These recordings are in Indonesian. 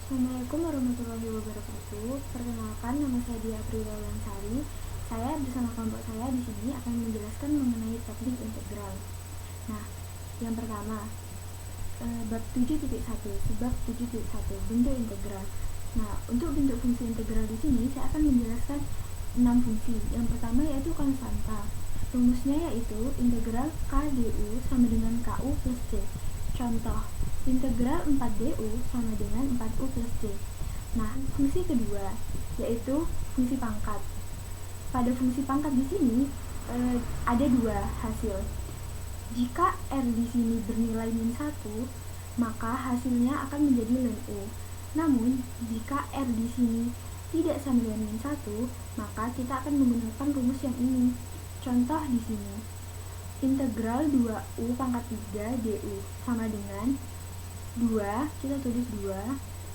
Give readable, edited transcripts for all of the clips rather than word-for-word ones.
Assalamualaikum warahmatullahi wabarakatuh. Perkenalkan, nama saya Dia Priyawansari. Saya bersama kelompok saya di sini akan menjelaskan mengenai teknik integral. Nah, yang pertama, bab 7.1, sebab 7.1, bentuk integral. Nah, untuk bentuk fungsi integral di sini saya akan menjelaskan 6 fungsi. Yang pertama yaitu konstanta. Rumusnya yaitu integral k du sama dengan ku plus c. Contoh, integral 4du sama dengan 4u plus c. Nah, fungsi kedua yaitu fungsi pangkat. Pada fungsi pangkat di sini ada dua hasil. Jika r di sini bernilai min 1, maka hasilnya akan menjadi ln u. Namun, jika r di sini tidak sama dengan min 1, maka kita akan menggunakan rumus yang ini. Contoh di sini, integral 2u pangkat 3 du sama dengan 2, kita tulis 2,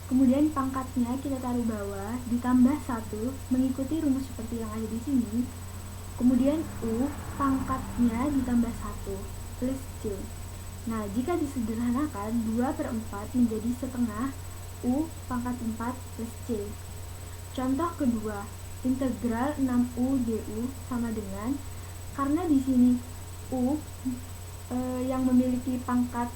kemudian pangkatnya kita taruh bawah, ditambah 1, mengikuti rumus seperti yang ada di sini. Kemudian u pangkatnya ditambah 1 plus c. Nah, jika disederhanakan, 2/4 menjadi setengah u pangkat 4 plus c. Contoh kedua, integral 6u du sama dengan, karena di sini u yang memiliki pangkat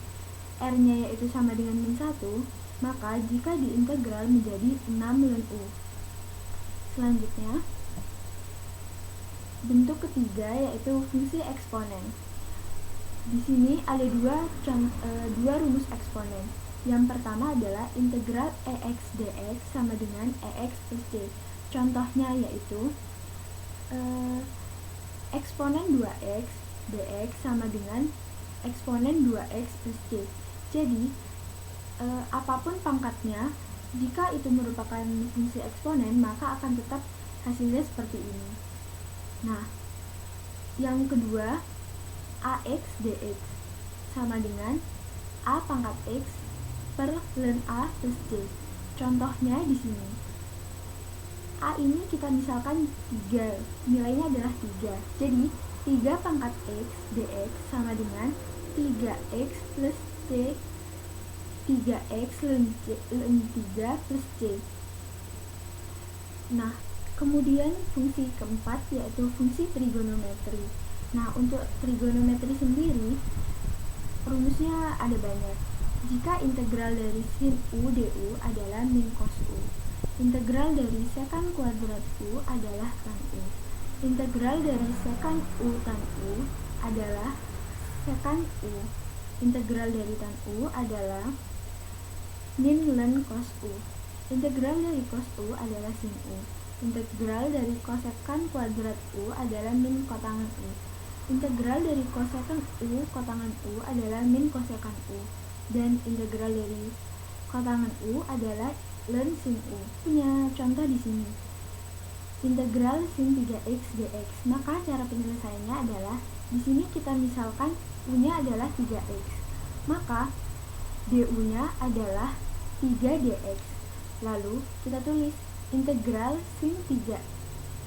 r-nya yaitu sama dengan min 1, maka jika diintegral menjadi 6 ln u. Selanjutnya, bentuk ketiga yaitu fungsi eksponen. Di sini ada dua rumus eksponen. Yang pertama adalah integral ex dx sama dengan ex plus c. Contohnya yaitu eksponen 2x dx sama dengan eksponen 2x plus c. Jadi, apapun pangkatnya, jika itu merupakan fungsi eksponen, maka akan tetap hasilnya seperti ini. Nah, yang kedua, ax dx sama dengan a pangkat x per ln a plus c. Contohnya di sini, a ini kita misalkan 3, nilainya adalah 3. Jadi 3 pangkat x dx sama dengan 3x plus c, 3x ln 3 plus c. Nah, kemudian fungsi keempat yaitu fungsi trigonometri. Nah, untuk trigonometri sendiri, rumusnya ada banyak. Jika integral dari sin u du adalah min cos u, integral dari sekant kuadrat u adalah tan u, integral dari sekant u tan u adalah sekant u, integral dari tan u adalah min ln cos u, integral dari cos u adalah sin u, integral dari kosekant kuadrat u adalah min kotangan u, integral dari kosekant u kotangan u adalah min kosekant u, dan integral dari kotangan u adalah ln sin u. Punya contoh di sini, integral sin 3x dx. Maka cara penyelesaiannya adalah di sini kita misalkan u-nya adalah 3x, maka du-nya adalah 3 dx. Lalu kita tulis integral sin 3,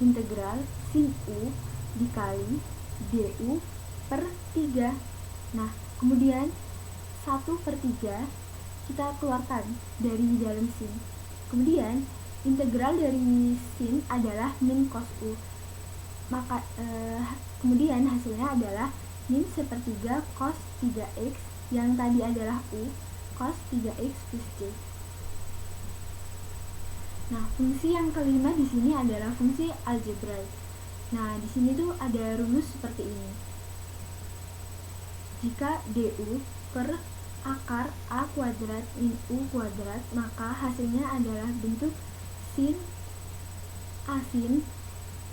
integral sin u dikali du per 3. Nah, kemudian 1/3 kita keluarkan dari dalam sin. Kemudian integral dari sin adalah min cos u. Maka kemudian hasilnya adalah min 1/3 cos 3x, yang tadi adalah u, cos 3x plus c. Nah, fungsi yang kelima di sini adalah fungsi algebraik. Nah, di sini tuh ada rumus seperti ini. Jika du per akar a kuadrat min u kuadrat, maka hasilnya adalah bentuk sin a sin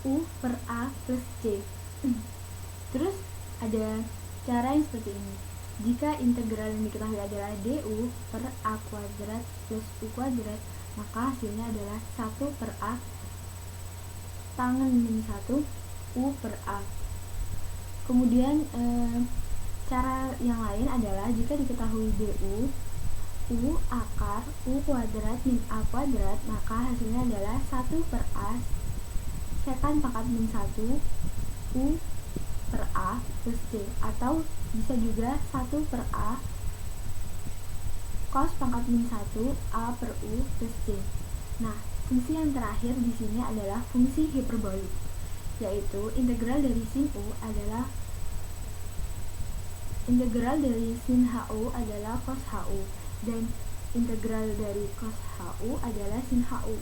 u per a plus c. Terus ada cara yang seperti ini. Jika integral yang diketahui adalah du per a kuadrat plus u kuadrat, maka hasilnya adalah 1/a tangen min 1 u per a. Kemudian cara yang lain adalah jika diketahui du u akar u kuadrat min a kuadrat, maka hasilnya adalah 1/a sekant pangkat min 1 u per a plus c, atau bisa juga 1/a cos pangkat min 1 A per U plus C. Nah, fungsi yang terakhir di sini adalah fungsi hiperbolik, yaitu integral dari sin U adalah sin HU adalah cos HU, dan integral dari cos HU adalah sin HU.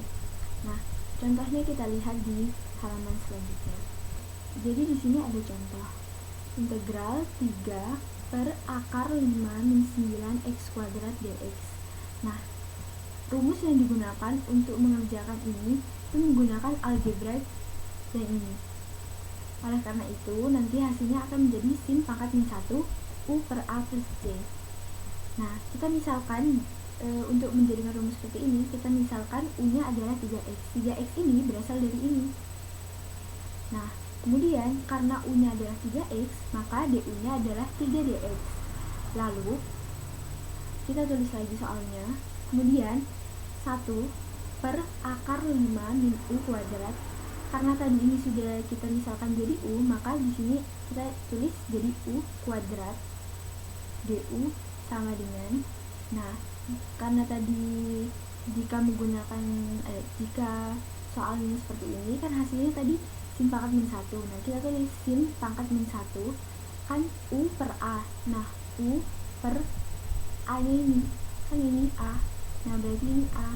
Nah, contohnya kita lihat di halaman selanjutnya. Jadi di sini ada contoh integral 3 per akar 5 min 9 x kuadrat dx. Nah, rumus yang digunakan untuk mengerjakan ini itu menggunakan algebra yang ini. Oleh karena itu, nanti hasilnya akan menjadi sin pangkat min 1 U per A plus C. Nah, kita misalkan untuk menjadikan rumus seperti ini, kita misalkan U-nya adalah 3x. 3x ini berasal dari ini. Nah, kemudian karena U-nya adalah 3x, maka DU-nya adalah 3dx. Lalu, kita tulis lagi soalnya. Kemudian, 1 per akar 5 min U kuadrat. Karena tadi ini sudah kita misalkan jadi U, maka di sini kita tulis jadi U kuadrat. DU sama dengan, nah, karena tadi jika soalnya seperti ini kan hasilnya tadi sin pangkat min 1. Nah, kita tulis sin pangkat min 1 kan U per A. Nah, U per A ini kan ini A. Nah, berarti ini A.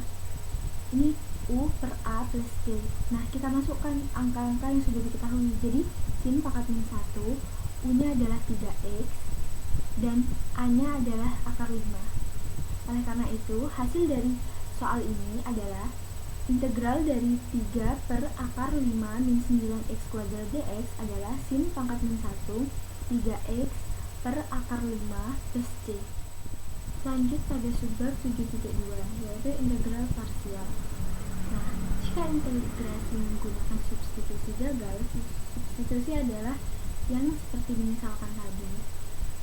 Ini U per A plus C. Nah, kita masukkan angka-angka yang sudah diketahui. Jadi sin pangkat min 1, U-nya adalah 3x dan A-nya adalah akar 5. Oleh karena itu, hasil dari soal ini adalah integral dari 3 per akar 5 min 9x kuadrat dx adalah sin pangkat min 1 3x per akar 5 plus C. Lanjut pada subbab 7.2, yaitu integral parsial. Nah, jika integrasi menggunakan substitusi gagal, substitusi adalah yang seperti misalkan tadi.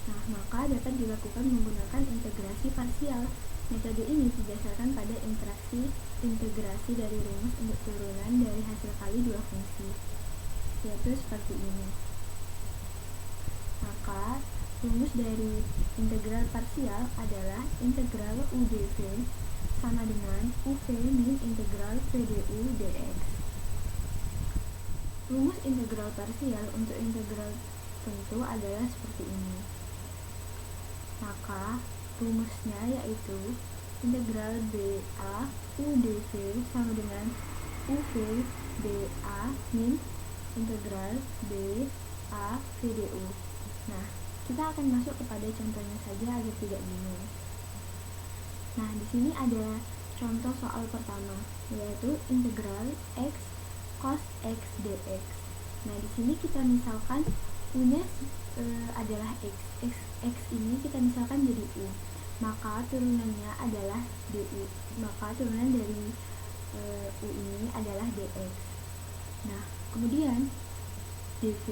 Nah, maka dapat dilakukan menggunakan integrasi parsial. Metode ini didasarkan pada interaksi integrasi dari rumus untuk turunan dari hasil kali dua fungsi, yaitu seperti ini. Maka, rumus dari integral parsial adalah integral UdV sama dengan UV min integral PdU dx. Rumus integral parsial untuk integral tentu adalah seperti ini. Maka rumusnya yaitu integral BA UdV sama dengan UV BA min integral BA PdU. Nah, kita akan masuk kepada contohnya saja agar tidak bingung. Nah, di sini ada contoh soal pertama, yaitu integral x cos x dx. Nah, di sini kita misalkan U-nya adalah x ini kita misalkan jadi U, maka turunannya adalah du, maka turunan dari U ini adalah dx. Nah, kemudian dv,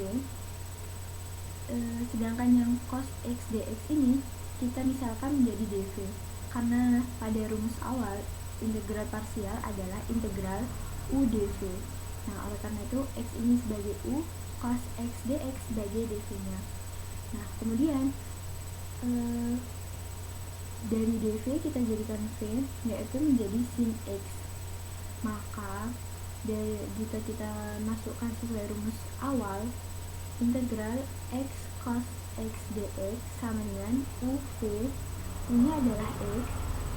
sedangkan yang cos x dx ini kita misalkan menjadi dv, karena pada rumus awal integral parsial adalah integral U dv. Nah, oleh karena itu x ini sebagai U, cos x dx sebagai dv-nya. Nah, kemudian dari dv kita jadikan v, yaitu menjadi sin x. Maka jika kita masukkan sesuai rumus awal, integral x cos x dx sama dengan UV, U-nya adalah x,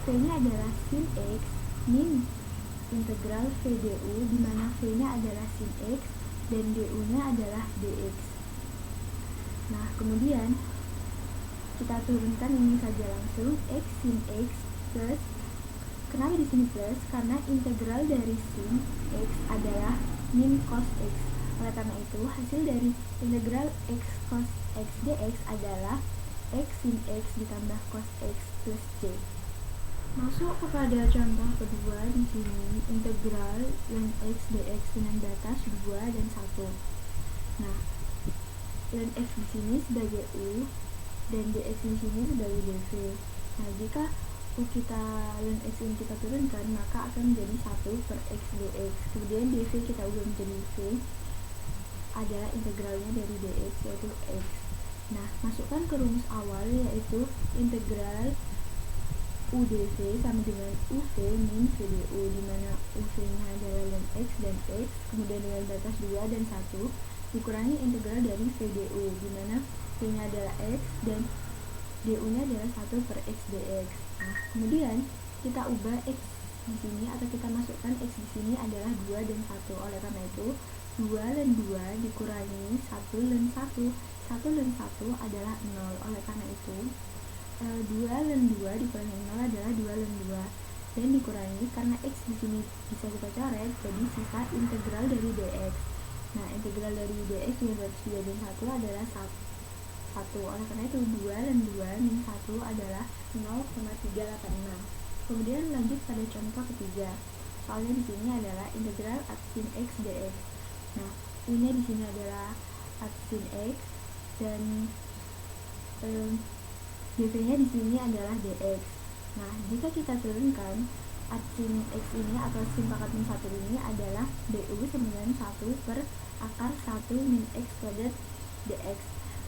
V-nya adalah sin x min integral VdU, di mana V-nya adalah sin x dan du-nya adalah dx. Nah, kemudian kita turunkan ini saja langsung, x sin x plus, kenapa di sini plus? Karena integral dari sin x adalah min cos x. Oleh karena itu, hasil dari integral x cos x dx adalah x sin x ditambah cos x plus c. Masuk kepada contoh kedua, di sini integral ln x dx dengan batas 2 dan 1. Nah, ln x di sini sebagai u dan dx di sini sebagai dv. Nah, jika u kita ln x ini kita turunkan, maka akan menjadi 1 per x dx. Kemudian dv kita ubah menjadi v, adalah integralnya dari dx, yaitu x. Nah, masukkan ke rumus awal, yaitu integral UDV sama dengan UV min VDU, di mana UV-nya adalah ln X dan X, kemudian dengan batas 2 dan 1, dikurangi integral dari VDU, di mana V-nya adalah X dan DU-nya adalah 1 per X dx. Nah, kemudian kita ubah X di sini atau kita masukkan X di sini adalah 2 dan 1. Oleh karena itu, 2 ln 2 dikurangi 1 ln 1. 1 ln 1 adalah 0. Oleh karena itu, 2 ln 2 dikurangi 0 adalah 2 ln 2. Dan dikurangi karena X di sini bisa kita coret, jadi sisa integral dari dx. Nah, integral dari dx dengan batas 2 dan 1 adalah 1. Oleh karena itu 2 ln 2 min 1 adalah 0,386. Kemudian lanjut pada contoh ketiga. Soalnya di sini adalah integral sin X dx. Nah, U-nya di sini adalah sin X dan dv-nya di sini adalah dx. Nah, jika kita turunkan sin X ini atau sin pangkat min 1 ini adalah du sama dengan 1 per akar 1 min X kuadrat dx.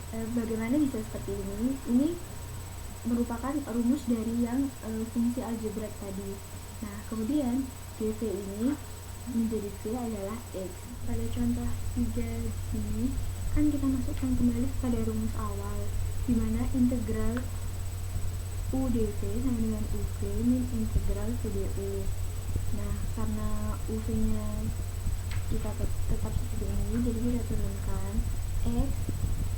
Bagaimana bisa seperti ini? Ini merupakan rumus dari yang fungsi algebra tadi. Nah, kemudian dv ini menjadi v adalah x. Pada contoh 3 di sini kan kita masukkan kembali pada rumus awal, di mana integral UDV sama dengan UV min integral VDU. Nah, karena UV-nya kita tetap seperti ini, jadi kita turunkan X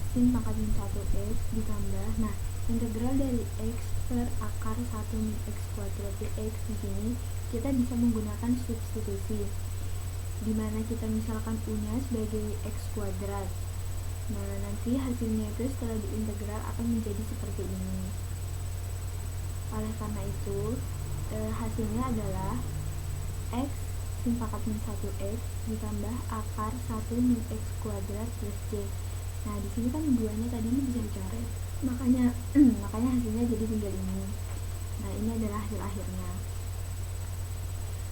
sin pangkat min 1 X ditambah, nah, integral dari X per akar 1 min X kuadrat dx. Di sini kita bisa menggunakan substitusi, dimana kita misalkan U-nya sebagai X kuadrat. Nah, nanti hasilnya itu setelah diintegral akan menjadi seperti ini. Oleh karena itu, hasilnya adalah X sin pangkat min 1 X ditambah akar 1 min X kuadrat plus C. Nah, di sini kan duanya tadi ini bisa dicoret, makanya hasilnya jadi tinggal ini. Nah, ini adalah hasil akhirnya.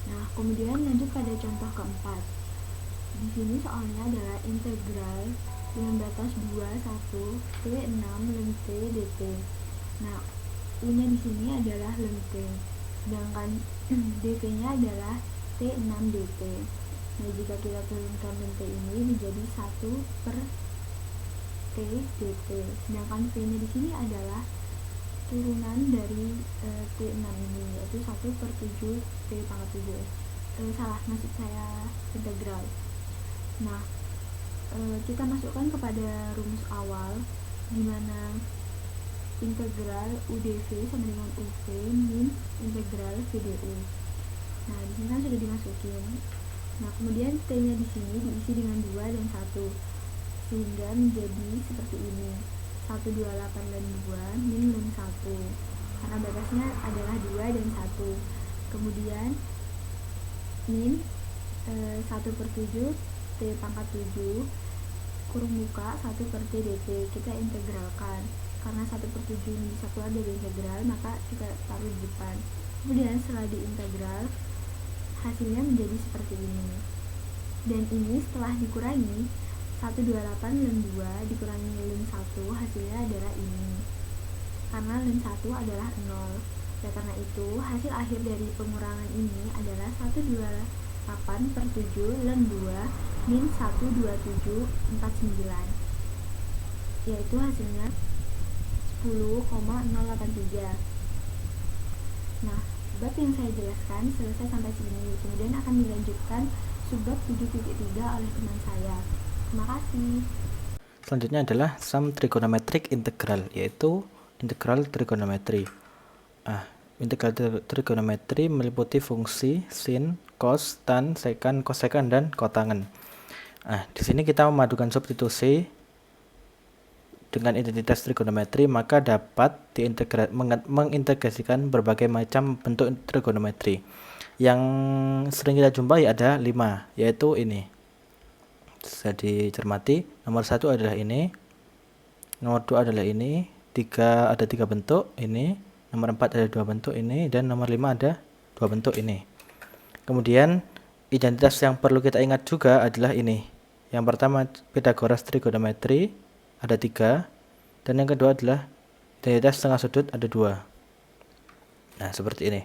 Nah, kemudian lanjut pada contoh keempat. Di sini soalnya adalah integral dengan batas 2, 1, T6 ln T dt. Nah, U-nya di sini adalah ln T, sedangkan dv-nya adalah T6 dt. Nah, jika kita turunkan ln T ini menjadi 1 per T dt, sedangkan V-nya di sini adalah turunan dari T6 ini, yaitu 1 per 7 T pangkat 7. Salah, maksud saya integral. Nah, kita masukkan kepada rumus awal, di mana integral UDV sama dengan UV min integral VDU. Nah, di sini kan sudah dimasukin. Nah, kemudian T-nya di sini diisi dengan 2 dan 1, sehingga menjadi seperti ini. 128 dan 2 min ln 1, karena batasnya adalah 2 dan 1. Kemudian min 1 per 7 T pangkat 7 kurung buka 1 per T dt. Kita integralkan, karena 1 per 7 ini bisa keluar dari integral, maka kita taruh di depan. Kemudian setelah diintegral, hasilnya menjadi seperti ini. Dan ini setelah dikurangi 128 ln 2 dikurangi ln 1, hasilnya adalah ini, karena ln 1 adalah 0. Oleh karena itu, hasil akhir dari pengurangan ini adalah 128 per 7 ln 2 min 12749, yaitu hasilnya 10,083. Nah, bab yang saya jelaskan selesai sampai sini. Kemudian akan dilanjutkan subbab 7.3 oleh teman saya. Terima kasih. Selanjutnya adalah sum trigonometric integral, yaitu integral trigonometri. Integral trigonometri meliputi fungsi sin, cos, tan, secant, cosekant, dan kotangen. Di sini kita memadukan substitusi dengan identitas trigonometri, maka dapat mengintegrasikan berbagai macam bentuk trigonometri. Yang sering kita jumpai ada 5, yaitu ini. Bisa dicermati, nomor 1 adalah ini, nomor 2 adalah ini, 3 ada 3 bentuk ini, nomor 4 ada 2 bentuk ini, dan nomor 5 ada 2 bentuk ini. Kemudian identitas yang perlu kita ingat juga adalah ini. Yang pertama Pythagoras trigonometri ada 3, dan yang kedua adalah identitas setengah sudut ada 2. Nah, seperti ini.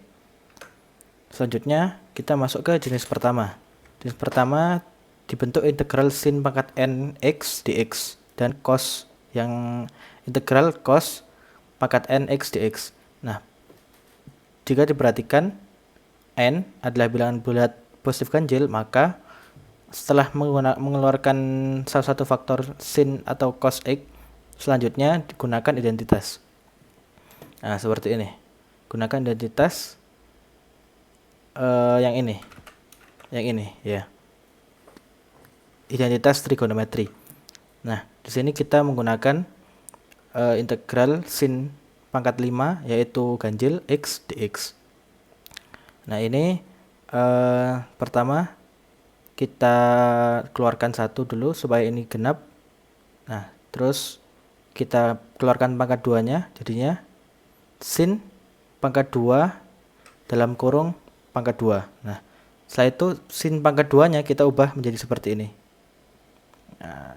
Selanjutnya kita masuk ke jenis pertama. Jenis pertama dibentuk integral sin pangkat n x dx dan cos yang integral cos pangkat n x dx. Nah, jika diperhatikan n adalah bilangan bulat positif ganjil, maka setelah mengeluarkan salah satu faktor sin atau cos x, selanjutnya digunakan identitas. Nah, seperti ini. Gunakan identitas yang ini ya. Identitas trigonometri. Nah, di sini kita menggunakan integral sin pangkat 5 yaitu ganjil x dx. Nah, ini pertama kita keluarkan satu dulu supaya ini genap. Nah, terus kita keluarkan pangkat 2-nya, jadinya sin pangkat 2 dalam kurung pangkat 2. Nah, setelah itu sin pangkat 2-nya kita ubah menjadi seperti ini. Nah,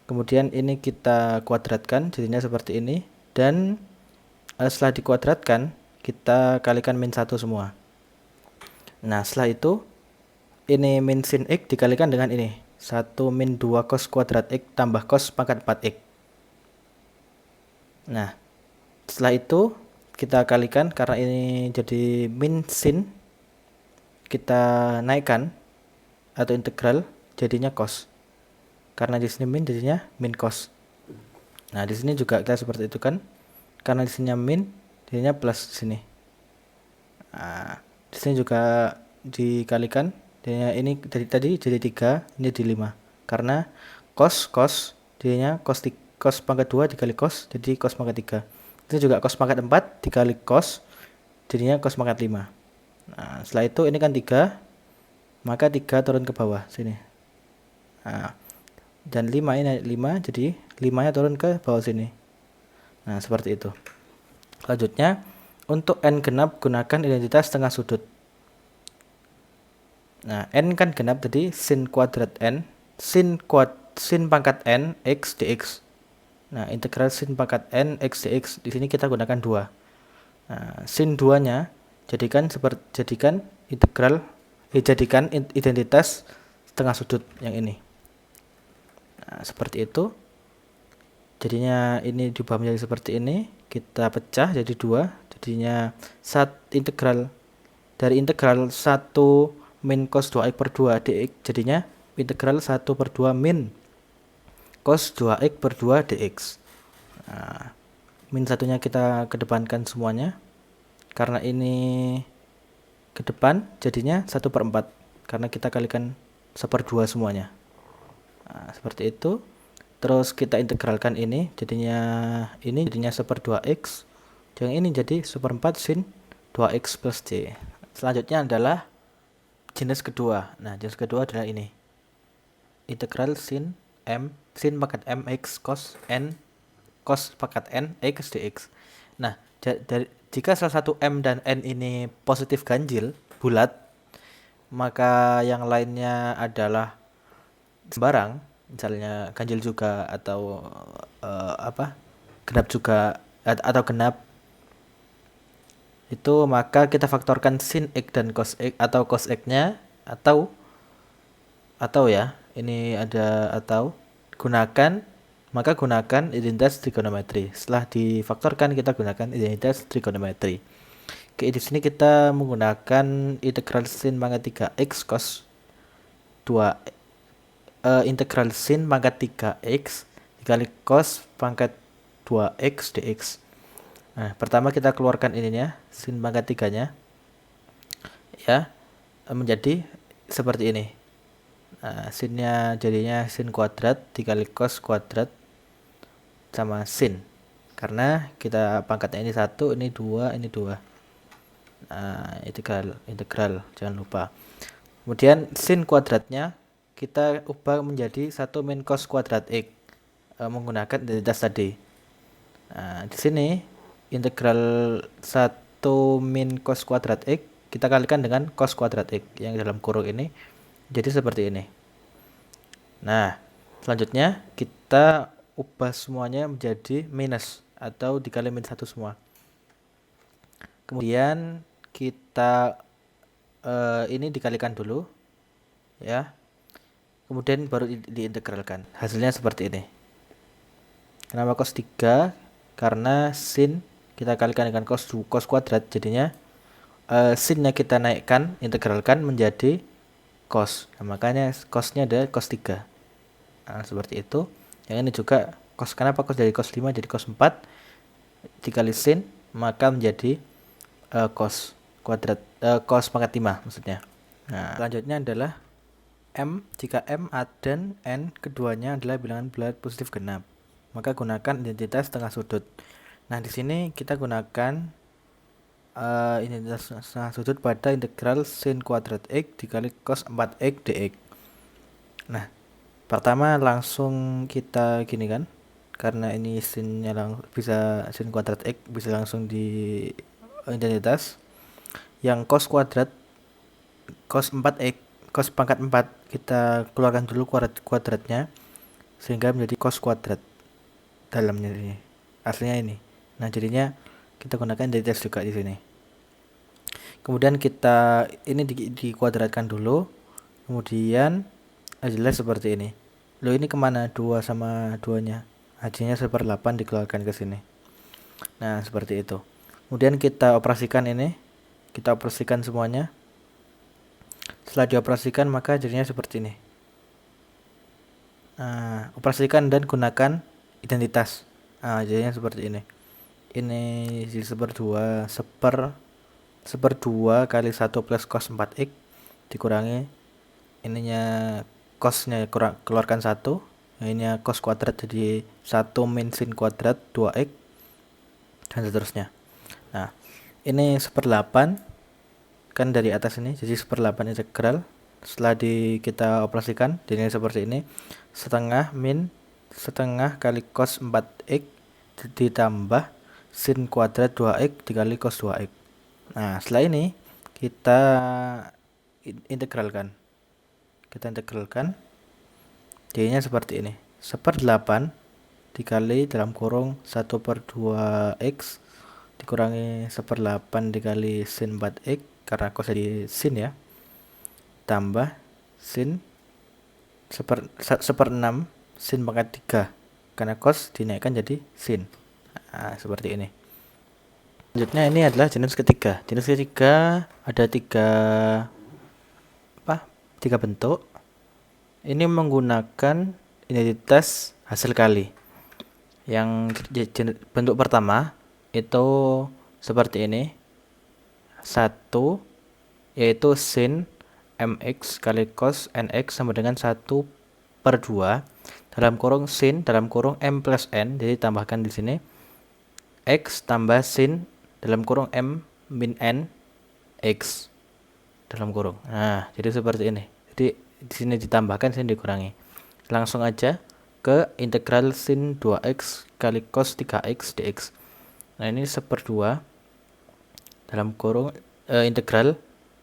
kemudian ini kita kuadratkan jadinya seperti ini, dan setelah dikuadratkan kita kalikan min 1 semua. Nah, setelah itu ini min sin x dikalikan dengan ini 1 min 2 cos kuadrat x tambah cos pangkat 4x. Nah, setelah itu kita kalikan, karena ini jadi min sin, kita naikkan atau integral jadinya cos. Karena di sini min jadinya min cos. Nah, di sini juga kita seperti itu kan. Karena di sini min jadinya plus di sini. Nah, di sini juga dikalikan. Jadinya ini dari tadi jadi 3, ini jadi 5. Karena cos jadinya cos pangkat 2 dikali cos jadi cos pangkat 3. Itu juga cos pangkat 4 dikali cos jadinya cos pangkat 5. Nah, setelah itu ini kan 3, maka 3 turun ke bawah sini. Nah, dan 5 ini 5, jadi 5-nya turun ke bawah sini. Nah, seperti itu. Selanjutnya, untuk n genap gunakan identitas tengah sudut. Nah, n kan genap, jadi sin kuadrat n, sin pangkat n x dx. Nah, integral sin pangkat n x dx di sini kita gunakan 2. Nah, sin 2-nya jadikan identitas tengah sudut yang ini. Nah, seperti itu. Jadinya ini diubah menjadi seperti ini, kita pecah jadi 2, jadinya integral dari integral 1 min cos 2x per 2 dx jadinya integral 1/2 min cos 2x per 2 dx. Nah, min satunya kita kedepankan semuanya, karena ini ke depan jadinya 1/4 karena kita kalikan 1/2 semuanya. Nah, seperti itu. Terus kita integralkan ini jadinya 1/2x, yang ini jadi 1/4 sin 2x plus c. Selanjutnya adalah jenis kedua. Nah, jenis kedua adalah ini, integral sin pangkat mx cos pangkat n x dx. Nah, jika salah satu m dan n ini positif ganjil bulat, maka yang lainnya adalah sembarang, misalnya ganjil juga atau genap juga atau genap, itu maka kita faktorkan sin x dan cos x atau cos x-nya atau ya, ini ada atau gunakan identitas trigonometri. Setelah difaktorkan kita gunakan identitas trigonometri. Oke, di sini kita menggunakan integral sin pangkat 3x cos 2 integral sin pangkat 3x dikali cos pangkat 2x dx. Nah, pertama kita keluarkan ininya, sin pangkat 3-nya ya, menjadi seperti ini. Nah, sinnya jadinya sin kuadrat dikali cos kuadrat sama sin, karena kita pangkatnya ini 1, ini 2, ini 2. Nah, integral jangan lupa. Kemudian sin kuadratnya kita ubah menjadi 1 min cos kuadrat x menggunakan identitas tadi. Nah, di sini integral 1 min cos kuadrat x kita kalikan dengan cos kuadrat x yang dalam kurung ini, jadi seperti ini. Nah, selanjutnya kita ubah semuanya menjadi minus atau dikali min 1 semua. Kemudian kita ini dikalikan dulu ya. Kemudian baru diintegralkan. Hasilnya seperti ini. Kenapa cos 3? Karena sin kita kalikan dengan cos kuadrat, jadinya sinnya kita naikkan, integralkan menjadi cos. Nah, makanya cosnya ada cos 3. Nah, seperti itu. Yang ini juga cos, kenapa cos dari cos 5 jadi cos 4 dikali sin, maka menjadi cos kuadrat, cos pangkat 5 maksudnya. Nah, selanjutnya adalah M. Jika M dan N keduanya adalah bilangan bulat positif genap, maka gunakan identitas tengah sudut. Nah, di sini kita gunakan identitas tengah sudut pada integral sin kuadrat X dikali cos 4X dx. Nah, pertama langsung kita gini kan, karena ini sinnya bisa sin kuadrat X bisa langsung di identitas. Yang cos kuadrat cos 4X, cos pangkat 4 kita keluarkan dulu kuadratnya sehingga menjadi cos kuadrat dalamnya ini. Aslinya ini. Nah, jadinya kita gunakan identitas juga di sini. Kemudian kita ini dikuadratkan dulu. Kemudian jelas seperti ini. Loh, ini kemana 2 sama 2-nya? Hasilnya 1/8 dikeluarkan ke sini. Nah, seperti itu. Kemudian kita operasikan ini. Kita operasikan semuanya. Setelah dioperasikan maka jadinya seperti ini. Nah, operasikan dan gunakan identitas. Nah, jadinya seperti ini. Ini /2 1/2 kali 1 plus cos 4x dikurangi ininya cosnya keluarkan 1. Nah, ini cos kuadrat jadi 1 min sin kuadrat 2x dan seterusnya. Nah, ini 1/8 kan dari atas ini jadi 1/8 integral. Setelah kita operasikan jadinya seperti ini, setengah min setengah kali cos 4x ditambah sin kuadrat 2x dikali cos 2x. Nah, setelah ini kita integralkan. Jadinya seperti ini. 1/8 dikali dalam kurung 1/2x dikurangi 1/8 dikali sin 4x karena cos jadi sin ya, tambah sin 1/6 sin pangkat 3 karena cos dinaikkan jadi sin. Nah, seperti ini. Selanjutnya ini adalah jenis ketiga. Jenis ketiga ada tiga bentuk. Ini menggunakan identitas hasil kali. Yang bentuk pertama itu seperti ini. 1 yaitu sin mx kali cos nx sama dengan 1/2 dalam kurung sin dalam kurung m plus n, jadi tambahkan di sini x tambah sin dalam kurung m min n x dalam kurung. Nah, jadi seperti ini. Jadi di sini ditambahkan, sini dikurangi. Langsung aja ke integral sin 2x kali cos 3x dx. Nah, ini 1/2 dalam kurung integral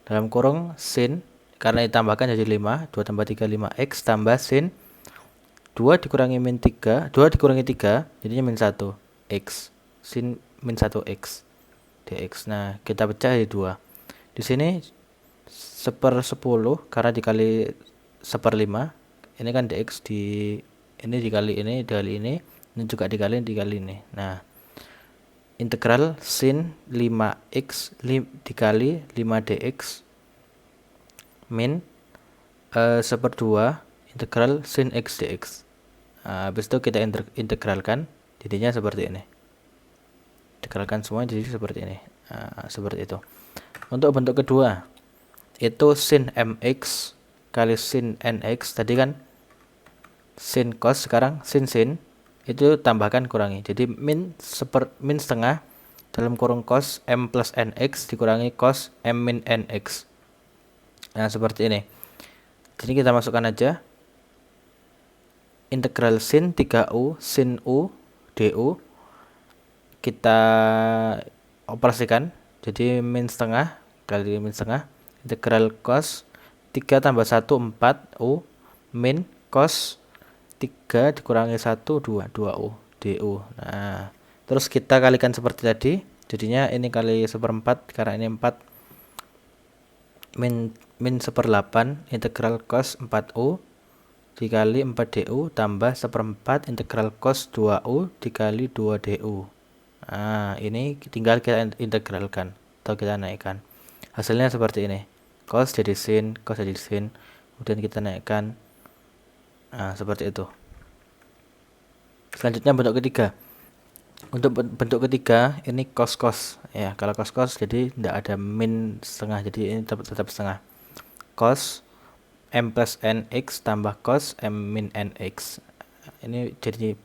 dalam kurung sin, karena ditambahkan jadi 5, 2 tambah 3 5x tambah sin 2 dikurangi min 3, 2 dikurangi 3 jadinya min 1 x, sin min 1x dx. Nah, kita pecah jadi 2. Di sini 1/10 karena dikali 1/5. Ini kan dx ini dikali ini juga dikali ini. Nah, integral sin 5x dikali 5 dx min 1/2 integral sin x dx. Nah, habis itu kita integralkan, jadinya seperti ini. Integralkan semua jadi seperti ini. Nah, seperti itu. Untuk bentuk kedua itu sin mx kali sin nx. Tadi kan sin cos, sekarang sin itu tambahkan kurangi, jadi min setengah dalam kurung cos m plus nx dikurangi cos m min nx. Nah, seperti ini. Jadi kita masukkan aja integral sin 3u sin u du, kita operasikan jadi min setengah kali min setengah integral cos 3 tambah 1 4 u min cos 3 dikurangi 1 2 2u du. Nah, terus kita kalikan seperti tadi, Jadinya ini kali 1/4 karena ini 4 min 1/8 integral cos 4u dikali 4du tambah 1/4 integral cos 2u dikali 2du. Nah, ini tinggal kita integralkan atau kita naikkan. Hasilnya seperti ini. Cos jadi sin, kemudian kita naikkan. Nah, seperti itu. Selanjutnya bentuk ketiga. Untuk bentuk ketiga ini cos ya. Kalau cos jadi tidak ada min setengah, jadi ini tetap setengah. Cos m plus nx tambah cos m min nx. Ini jadi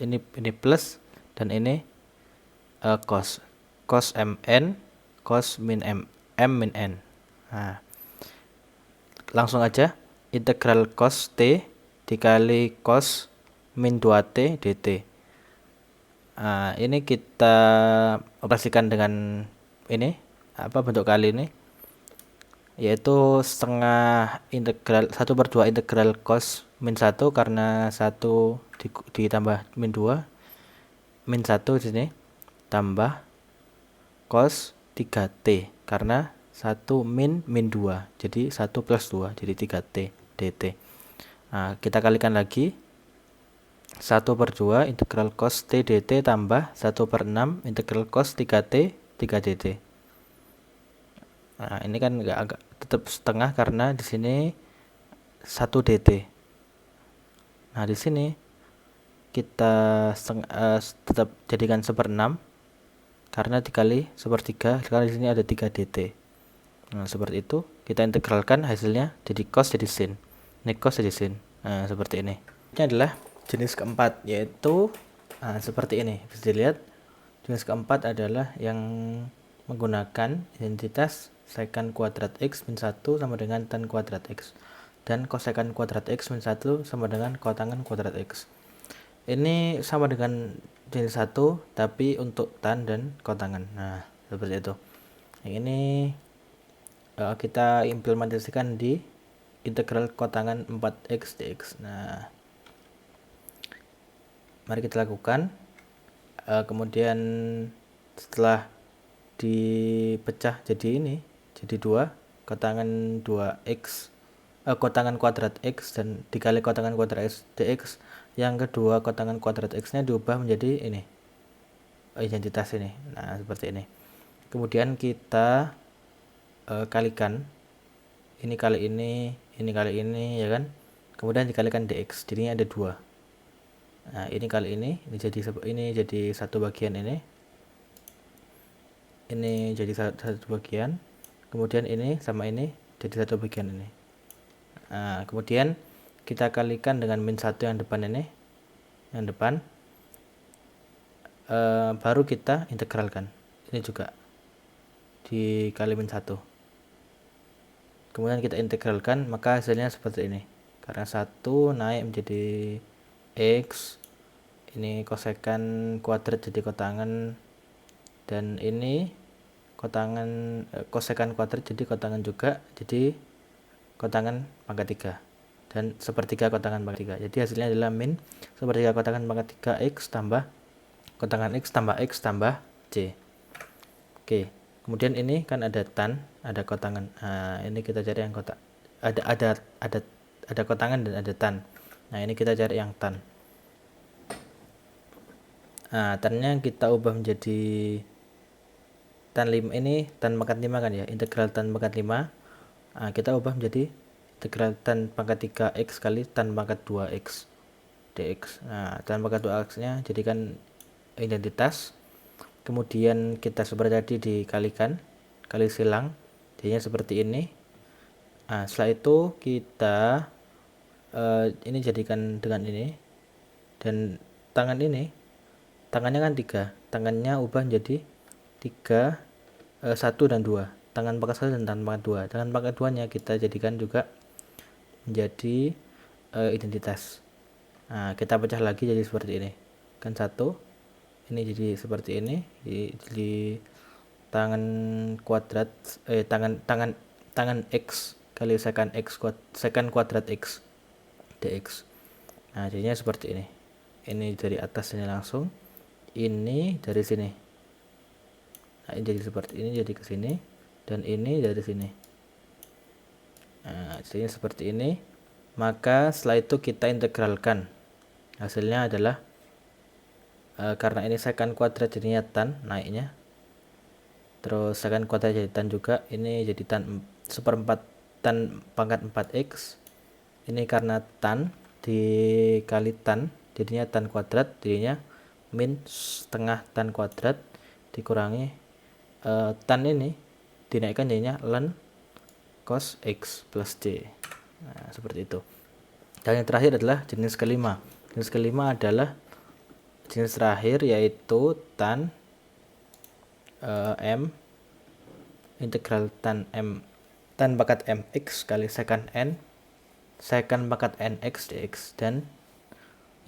ini plus dan ini cos mn cos min m min n. Nah, langsung aja integral cos t dikali cos min 2t dt. Nah, ini kita operasikan dengan ini bentuk kali ini, yaitu setengah integral 1/2 integral cos min 1 karena 1 ditambah min 2 min 1 di sini tambah cos 3t karena 1 min 2 jadi 1 plus 2 jadi 3t dt. Nah, kita kalikan lagi 1/2 integral cos t dt tambah 1/6 integral cos 3t 3 dt. Nah, ini kan agak tetap setengah karena di sini 1 dt. Nah, di sini kita tetap jadikan 1/6 karena dikali 1/3 karena di sini ada 3 dt. Nah, seperti itu kita integralkan, hasilnya jadi cos jadi sin. Ini cos jadi sin. Nah, seperti ini. Ini adalah jenis keempat, yaitu seperti ini. Bisa dilihat jenis keempat adalah yang menggunakan identitas secant kuadrat x min 1 sama dengan tan kuadrat x dan cosecant kuadrat x min 1 sama dengan kotangen kuadrat x. Ini sama dengan jenis 1 tapi untuk tan dan kotangen. Nah, seperti itu. Yang ini kita implementasikan di integral kotangen 4x dx. Nah, mari kita lakukan. Kemudian setelah dipecah jadi ini, jadi 2 kotangen 2x kotangen kuadrat x dan dikali kotangen kuadrat x dx. Yang kedua kotangen kuadrat x nya diubah menjadi ini, identitas ini. Nah, seperti ini. Kemudian kita kalikan ini kali ini ya kan, kemudian dikalikan dx, jadinya ada 2. Nah, ini kali ini jadi satu bagian ini jadi satu bagian, kemudian ini sama ini jadi satu bagian ini. Nah, kemudian kita kalikan dengan min 1 yang depan ini, baru kita integralkan ini juga dikali min 1, kemudian kita integralkan, maka hasilnya seperti ini. Karena 1 naik menjadi x, ini kosekan kuadrat jadi kotangen, dan ini kosekan kuadrat jadi kotangen juga, jadi kotangen pangkat 3 dan 1/3 kotangen pangkat 3. Jadi hasilnya adalah min 1/3 kotangen pangkat 3 x tambah kotangen x tambah c. Oke, kemudian ini kan ada tan, ada kotangen. Nah, ini kita cari yang kotak. Ada kotangen dan ada tan. Nah, ini kita cari yang tan. Nah, tannya kita ubah menjadi tan 5, ini tan pangkat 5 kan ya, integral tan pangkat 5. Nah, kita ubah menjadi integral tan pangkat 3x kali tan pangkat 2x dx. Nah, tan pangkat 2x nya jadikan identitas, kemudian kita seperti tadi dikalikan, kali silang, jadinya seperti ini. Nah, setelah itu kita ini jadikan dengan ini, dan tangannya kan 3, tangannya ubah menjadi 3, 1 dan 2, tangan pangkat 1 dan tangan pangkat 2. Tangan pangkat 2 nya kita jadikan juga menjadi identitas. Nah, kita pecah lagi jadi seperti ini kan, 1 ini jadi seperti ini, jadi tangan kuadrat tangan x kali secant kuadrat x dx. Nah, jadinya seperti ini. Ini dari atas ini langsung, ini dari sini. Nah, ini jadi seperti ini, jadi ke sini, dan ini dari sini. Nah, jadinya seperti ini. Maka setelah itu kita integralkan. Hasilnya adalah karena ini secant kuadrat jadinya tan naiknya. Terus secant kuadrat jadi tan juga. Ini jadi tan seperempat tan pangkat 4x. Ini karena tan dikali tan jadinya tan kuadrat, jadinya min setengah tan kuadrat dikurangi tan ini dinaikkan jadinya ln cos x plus d. Nah, seperti itu. Dan yang terakhir adalah jenis kelima. Jenis kelima adalah jenis terakhir, yaitu tan m integral tan pangkat mx kali secant pangkat nx dx, dan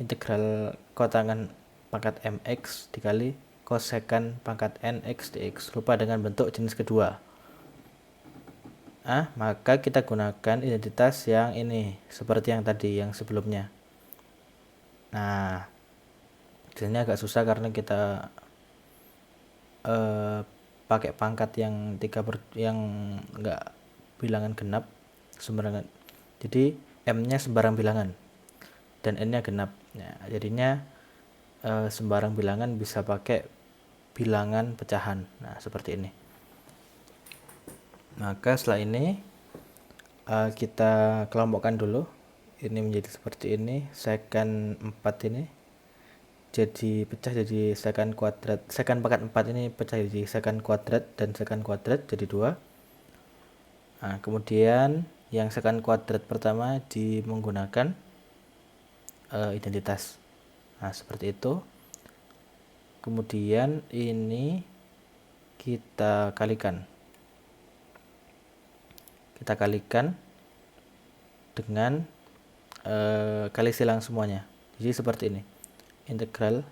integral kotangan pangkat mx dikali cosecant pangkat nx dx. Lupa dengan bentuk jenis kedua. Maka kita gunakan identitas yang ini seperti yang tadi, yang sebelumnya. Nah, ini agak susah karena kita pakai pangkat yang yang enggak bilangan genap sembarangan. Jadi m-nya sembarang bilangan dan n-nya genap. Nah, jadinya sembarang bilangan bisa pakai bilangan pecahan. Nah, seperti ini. Maka setelah ini kita kelompokkan dulu. Ini menjadi seperti ini. Secant 4 ini jadi pecah jadi secant kuadrat. Secant pangkat 4 ini pecah jadi secant kuadrat dan secant kuadrat jadi 2. Nah, kemudian yang secant kuadrat pertama menggunakan identitas. Nah, seperti itu. Kemudian ini kita kalikan. Kita kalikan dengan kali silang semuanya. Jadi seperti ini. Integral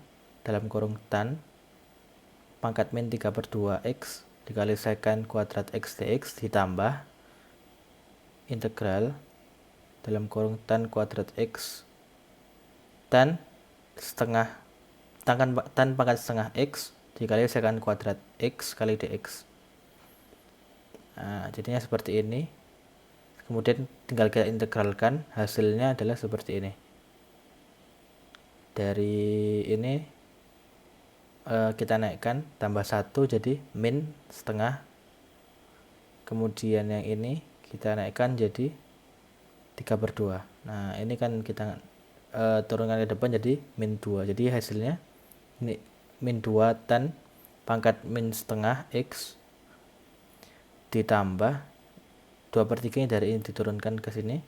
dalam kurung tan pangkat min 3/2x dikali secant kuadrat x dx ditambah integral dalam kurung tan kuadrat x tan pangkat setengah x dikali secant kuadrat x kali dx. Nah, jadinya seperti ini. Kemudian tinggal kita integralkan, hasilnya adalah seperti ini. Dari ini kita naikkan tambah 1 jadi min setengah. Kemudian yang ini kita naikkan jadi 3/2. Nah, ini kan kita turunkan ke depan jadi min 2. Jadi hasilnya ini min 2 tan pangkat min setengah x ditambah 2/3 dari ini diturunkan ke sini.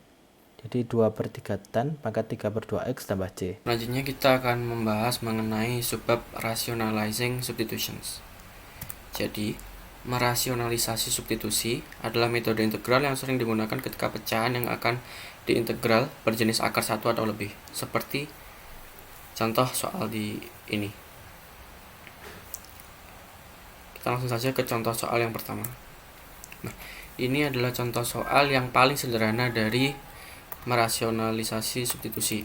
Jadi 2/3 tan pangkat 3/2x tambah c. Selanjutnya kita akan membahas mengenai subbab rationalizing substitutions. Jadi, merasionalisasi substitusi adalah metode integral yang sering digunakan ketika pecahan yang akan diintegral berjenis akar 1 atau lebih, seperti contoh soal di ini. Kita langsung saja ke contoh soal yang pertama. Nah, ini adalah contoh soal yang paling sederhana dari merasionalisasi substitusi.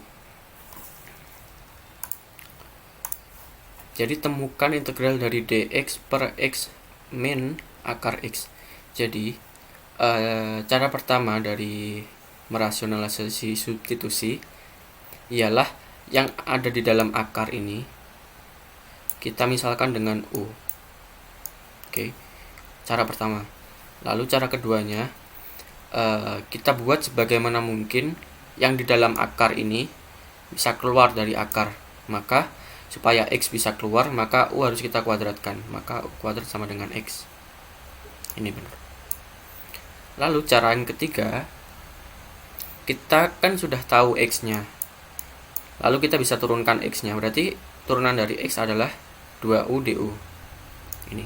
Jadi temukan integral dari dx per x min akar x. Jadi cara pertama dari merasionalisasi substitusi ialah yang ada di dalam akar ini kita misalkan dengan u. Oke, cara pertama. Lalu cara keduanya, kita buat sebagaimana mungkin yang di dalam akar ini bisa keluar dari akar. Maka supaya x bisa keluar, maka u harus kita kuadratkan. Maka u kuadrat sama dengan x. Ini benar. Lalu cara yang ketiga, kita kan sudah tahu x-nya. Lalu kita bisa turunkan x-nya. Berarti turunan dari x adalah 2u du. Ini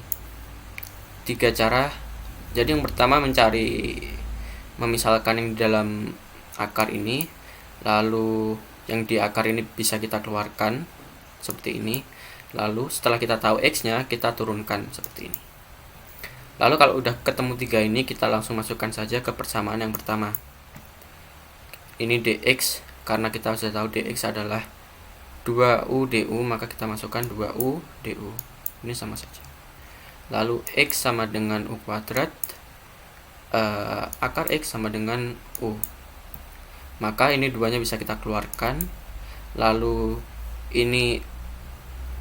3 cara. Jadi yang pertama memisalkan yang di dalam akar ini, lalu yang di akar ini bisa kita keluarkan seperti ini. Lalu setelah kita tahu x-nya, kita turunkan seperti ini. Lalu kalau udah ketemu 3 ini, kita langsung masukkan saja ke persamaan yang pertama. Ini dx, karena kita sudah tahu dx adalah 2u du, maka kita masukkan 2u du. Ini sama saja. lalu X sama dengan U kuadrat, akar X sama dengan U. Maka ini duanya bisa kita keluarkan, lalu ini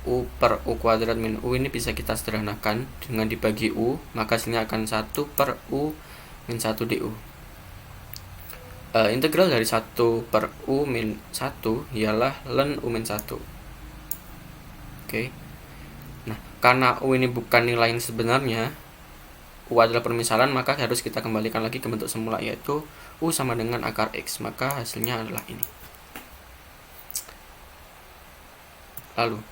U per U kuadrat min U ini bisa kita sederhanakan dengan dibagi U, maka hasilnya akan 1 per U min 1 DU. Integral dari 1 per U min 1 ialah ln U min 1. Oke. Nah, karena U ini bukan nilai yang sebenarnya, U adalah permisalan, maka harus kita kembalikan lagi ke bentuk semula, yaitu U sama dengan akar X, maka hasilnya adalah ini. Lalu,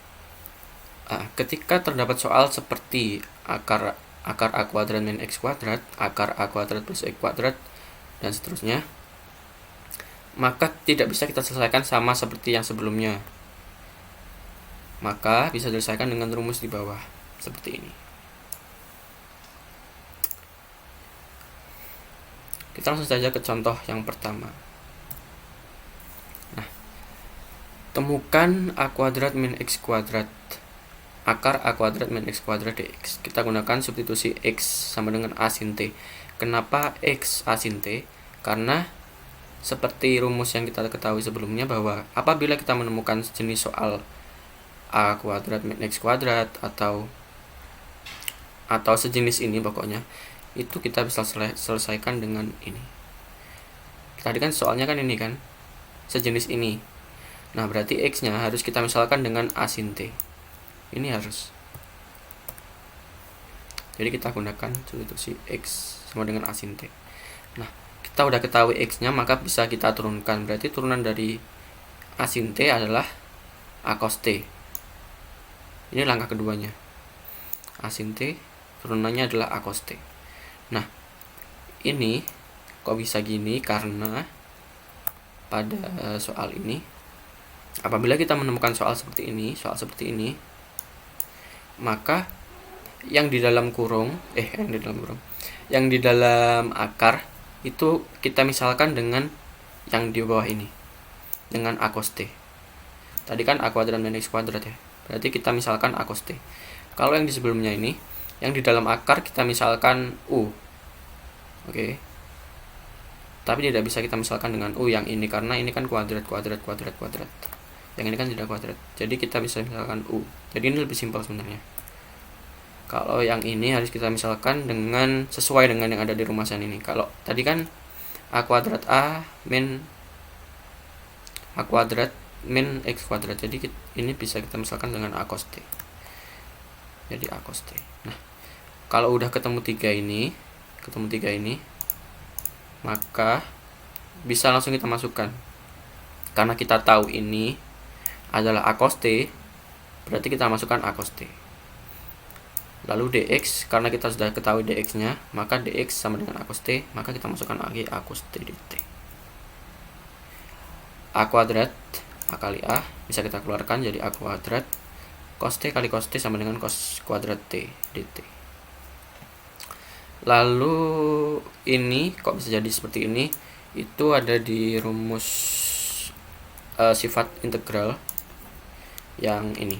ketika terdapat soal seperti akar A kuadrat min X kuadrat, akar A kuadrat plus X kuadrat, dan seterusnya, maka tidak bisa kita selesaikan sama seperti yang sebelumnya. Maka bisa diselesaikan dengan rumus di bawah, seperti ini. Kita langsung saja ke contoh yang pertama. Nah, temukan A kuadrat min X kuadrat, akar A kuadrat min X kuadrat dx. Kita gunakan substitusi X sama dengan A sin T. Kenapa X A sin T? Karena seperti rumus yang kita ketahui sebelumnya, bahwa apabila kita menemukan jenis soal A kuadrat min X kuadrat atau sejenis ini, pokoknya itu kita bisa selesaikan dengan ini. Tadi kan soalnya kan ini kan sejenis ini. Nah, berarti X nya harus kita misalkan dengan A sin T. Ini harus. Jadi kita gunakan substitusi X sama dengan A sin T. Nah, kita udah ketahui X nya, maka bisa kita turunkan. Berarti turunan dari A sin T adalah A cos T. Ini langkah keduanya. A sin T turunannya adalah A cos T. Nah, ini kok bisa gini? Karena pada soal ini, apabila kita menemukan soal seperti ini, maka yang di dalam kurung, yang di dalam akar itu kita misalkan dengan yang di bawah ini, dengan A cos T. Tadi kan A kuadrat min X kuadrat ya, berarti kita misalkan A cos T. Kalau yang di sebelumnya ini, yang di dalam akar kita misalkan U. Oke. Tapi tidak bisa kita misalkan dengan U yang ini, karena ini kan kuadrat. Yang ini kan tidak kuadrat. Jadi kita bisa misalkan U. Jadi ini lebih simpel sebenarnya. Kalau yang ini harus kita misalkan dengan sesuai dengan yang ada di rumusan ini. Kalau tadi kan A kuadrat A min X kuadrat. Jadi ini bisa kita misalkan dengan A cos T. Jadi A cos T. Nah, kalau udah ketemu tiga ini, maka bisa langsung kita masukkan. Karena kita tahu ini adalah A cos T, berarti kita masukkan A cos T. Lalu dx, karena kita sudah ketahui dx-nya, maka dx sama dengan A cos T, maka kita masukkan lagi A cos T dt. A kuadrat, A kali A, bisa kita keluarkan jadi A kuadrat cos T kali cos T sama dengan cos kuadrat T dt. Lalu ini kok bisa jadi seperti ini? Itu ada di rumus sifat integral yang ini.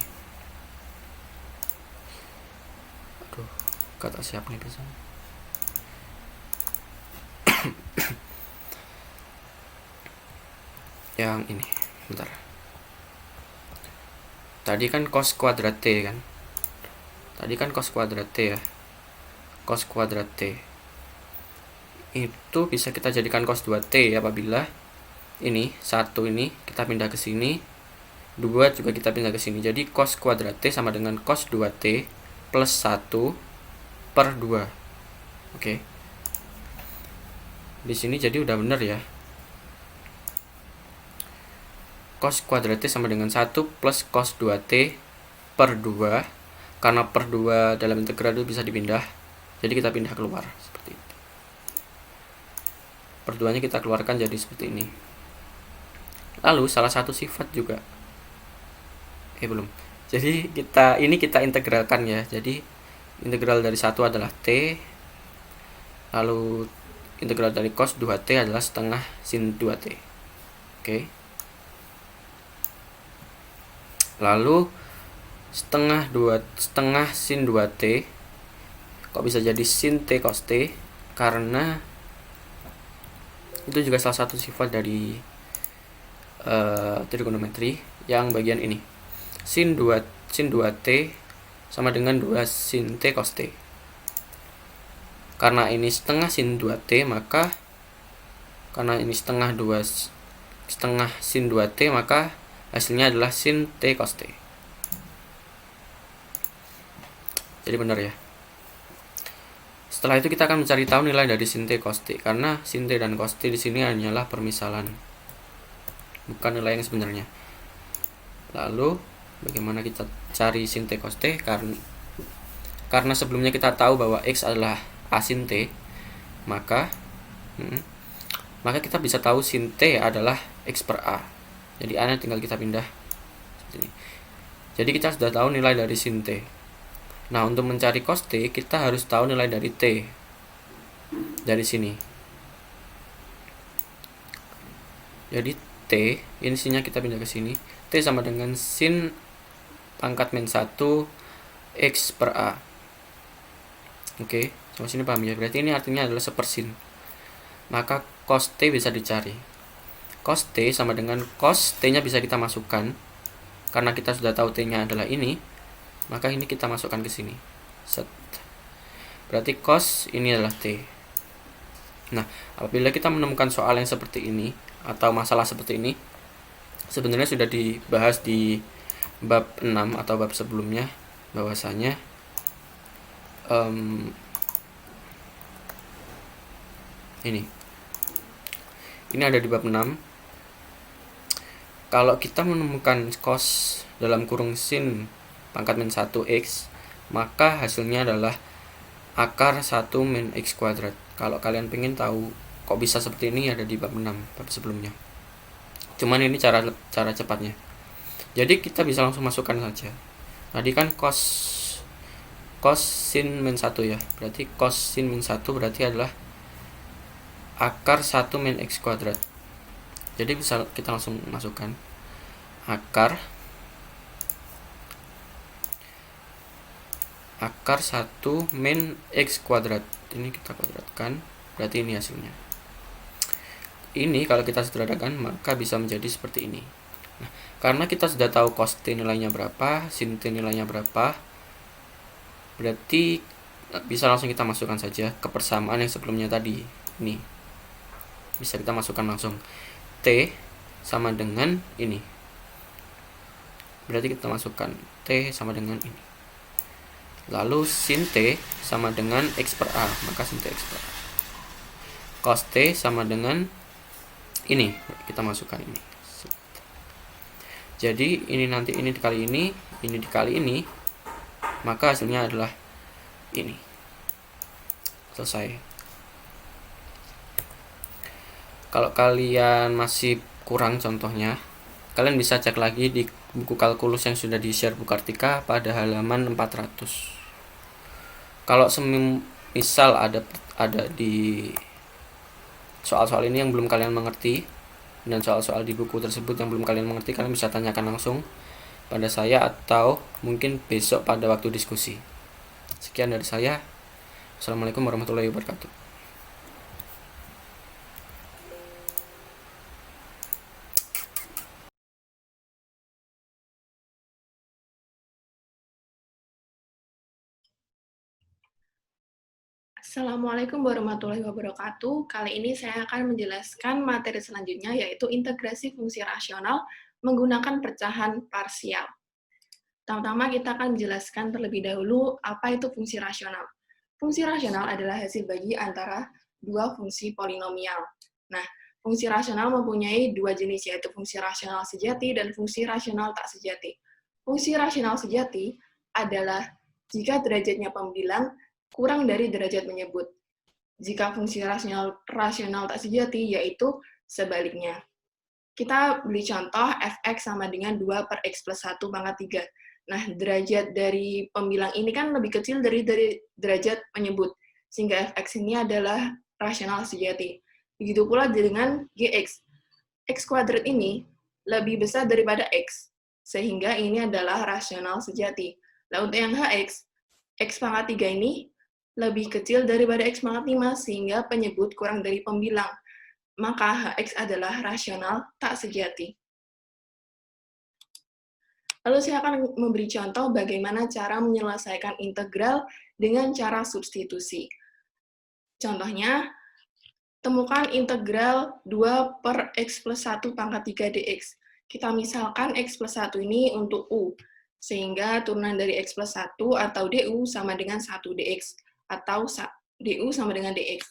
Aduh, kata siapa nih bisa? Yang ini, bentar. Tadi kan cos kuadrat T kan? Cos kuadrat T ya. Cos kuadrat T itu bisa kita jadikan cos 2T apabila ini 1 ini kita pindah ke sini, 2 juga kita pindah ke sini. Jadi cos kuadrat T sama dengan cos 2T plus 1 per 2. Oke. Di sini jadi udah bener ya. Cos kuadrat T sama dengan 1 plus cos 2T per 2. Karena per 2 dalam integral itu bisa dipindah, jadi kita pindah keluar seperti itu. Per 2-nya kita keluarkan jadi seperti ini. Lalu salah satu sifat juga belum. Jadi kita integralkan ya. Jadi integral dari 1 adalah T. Lalu integral dari cos 2T adalah setengah sin 2T. Oke. Lalu setengah sin 2T Kok bisa jadi sin T cos T? Karena itu juga salah satu sifat dari trigonometri yang bagian ini. Sin 2T sama dengan 2 sin T cos T. Karena ini setengah sin 2T, maka karena ini setengah sin 2T, maka hasilnya adalah sin T cos T. Jadi benar ya. Setelah itu kita akan mencari tahu nilai dari sin T cos T, karena sin T dan cos T di sini hanyalah permisalan, bukan nilai yang sebenarnya. Lalu bagaimana kita cari sin T cos T? Karena sebelumnya kita tahu bahwa X adalah A sin T, maka kita bisa tahu sin T adalah X per A. Jadi A nya tinggal kita pindah sini. Jadi kita sudah tahu nilai dari sin T. Nah, untuk mencari cos T, kita harus tahu nilai dari T dari sini. Jadi T, ini sinnya kita pindah ke sini. T sama dengan sin pangkat min 1 X per A. Oke, sampai sini paham ya? Berarti ini artinya adalah sepersin. Maka cos T bisa dicari. Cos T sama dengan cos T-nya bisa kita masukkan. Karena kita sudah tahu T-nya adalah ini, maka ini kita masukkan ke sini. Set. Berarti cos ini adalah T. Nah, apabila kita menemukan soal yang seperti ini atau masalah seperti ini, sebenarnya sudah dibahas di bab 6 atau bab sebelumnya, bahwasanya ini ada di bab 6. Kalau kita menemukan cos dalam kurung sin pangkat min 1 X, maka hasilnya adalah akar 1 min X kuadrat. Kalau kalian pengen tahu kok bisa seperti ini, ada di bab 6, bab sebelumnya. Cuman ini cara cepatnya. Jadi kita bisa langsung masukkan saja. Tadi kan cos sin min 1 ya. Berarti cos sin min 1 berarti adalah akar 1 min X kuadrat. Jadi bisa kita langsung masukkan akar 1 min X kuadrat. Ini kita kuadratkan, berarti ini hasilnya. Ini kalau kita sederhanakan maka bisa menjadi seperti ini. Nah, karena kita sudah tahu cos T nilainya berapa, sin T nilainya berapa, berarti bisa langsung kita masukkan saja ke persamaan yang sebelumnya tadi. Ini bisa kita masukkan langsung. T sama dengan ini. Berarti kita masukkan T sama dengan ini. Lalu sin T sama dengan X per A, maka sin T X per A. Cos T sama dengan ini, kita masukkan ini. Jadi ini nanti ini dikali ini dikali ini, maka hasilnya adalah ini. Selesai. Kalau kalian masih kurang contohnya, kalian bisa cek lagi di buku kalkulus yang sudah di-share Bu Kartika pada halaman 400. Kalau semisal ada di soal-soal ini yang belum kalian mengerti, dan soal-soal di buku tersebut yang belum kalian mengerti, kalian bisa tanyakan langsung pada saya atau mungkin besok pada waktu diskusi. Sekian dari saya. Assalamualaikum warahmatullahi wabarakatuh. Assalamualaikum warahmatullahi wabarakatuh. Kali ini saya akan menjelaskan materi selanjutnya, yaitu integrasi fungsi rasional menggunakan pecahan parsial. Pertama-tama kita akan menjelaskan terlebih dahulu apa itu fungsi rasional. Fungsi rasional adalah hasil bagi antara dua fungsi polinomial. Nah, fungsi rasional mempunyai dua jenis, yaitu fungsi rasional sejati dan fungsi rasional tak sejati. Fungsi rasional sejati adalah jika derajatnya pembilang kurang dari derajat menyebut. Jika fungsi rasional tak sejati, yaitu sebaliknya. Kita beri contoh f(x) sama dengan 2 per x plus 1 pangkat 3. Nah, derajat dari pembilang ini kan lebih kecil dari derajat menyebut, sehingga f(x) ini adalah rasional sejati. Begitu pula dengan gx. X kuadrat ini lebih besar daripada x, sehingga ini adalah rasional sejati. Lalu untuk yang hx, x pangkat 3 ini lebih kecil daripada X pangkat 5, sehingga penyebut kurang dari pembilang. Maka Hx adalah rasional tak sejati. Lalu saya akan memberi contoh bagaimana cara menyelesaikan integral dengan cara substitusi. Contohnya, temukan integral 2 per X plus 1 pangkat 3 dx. Kita misalkan X plus 1 ini untuk U, sehingga turunan dari X plus 1 atau du sama dengan 1 dx, atau du sama dengan dx.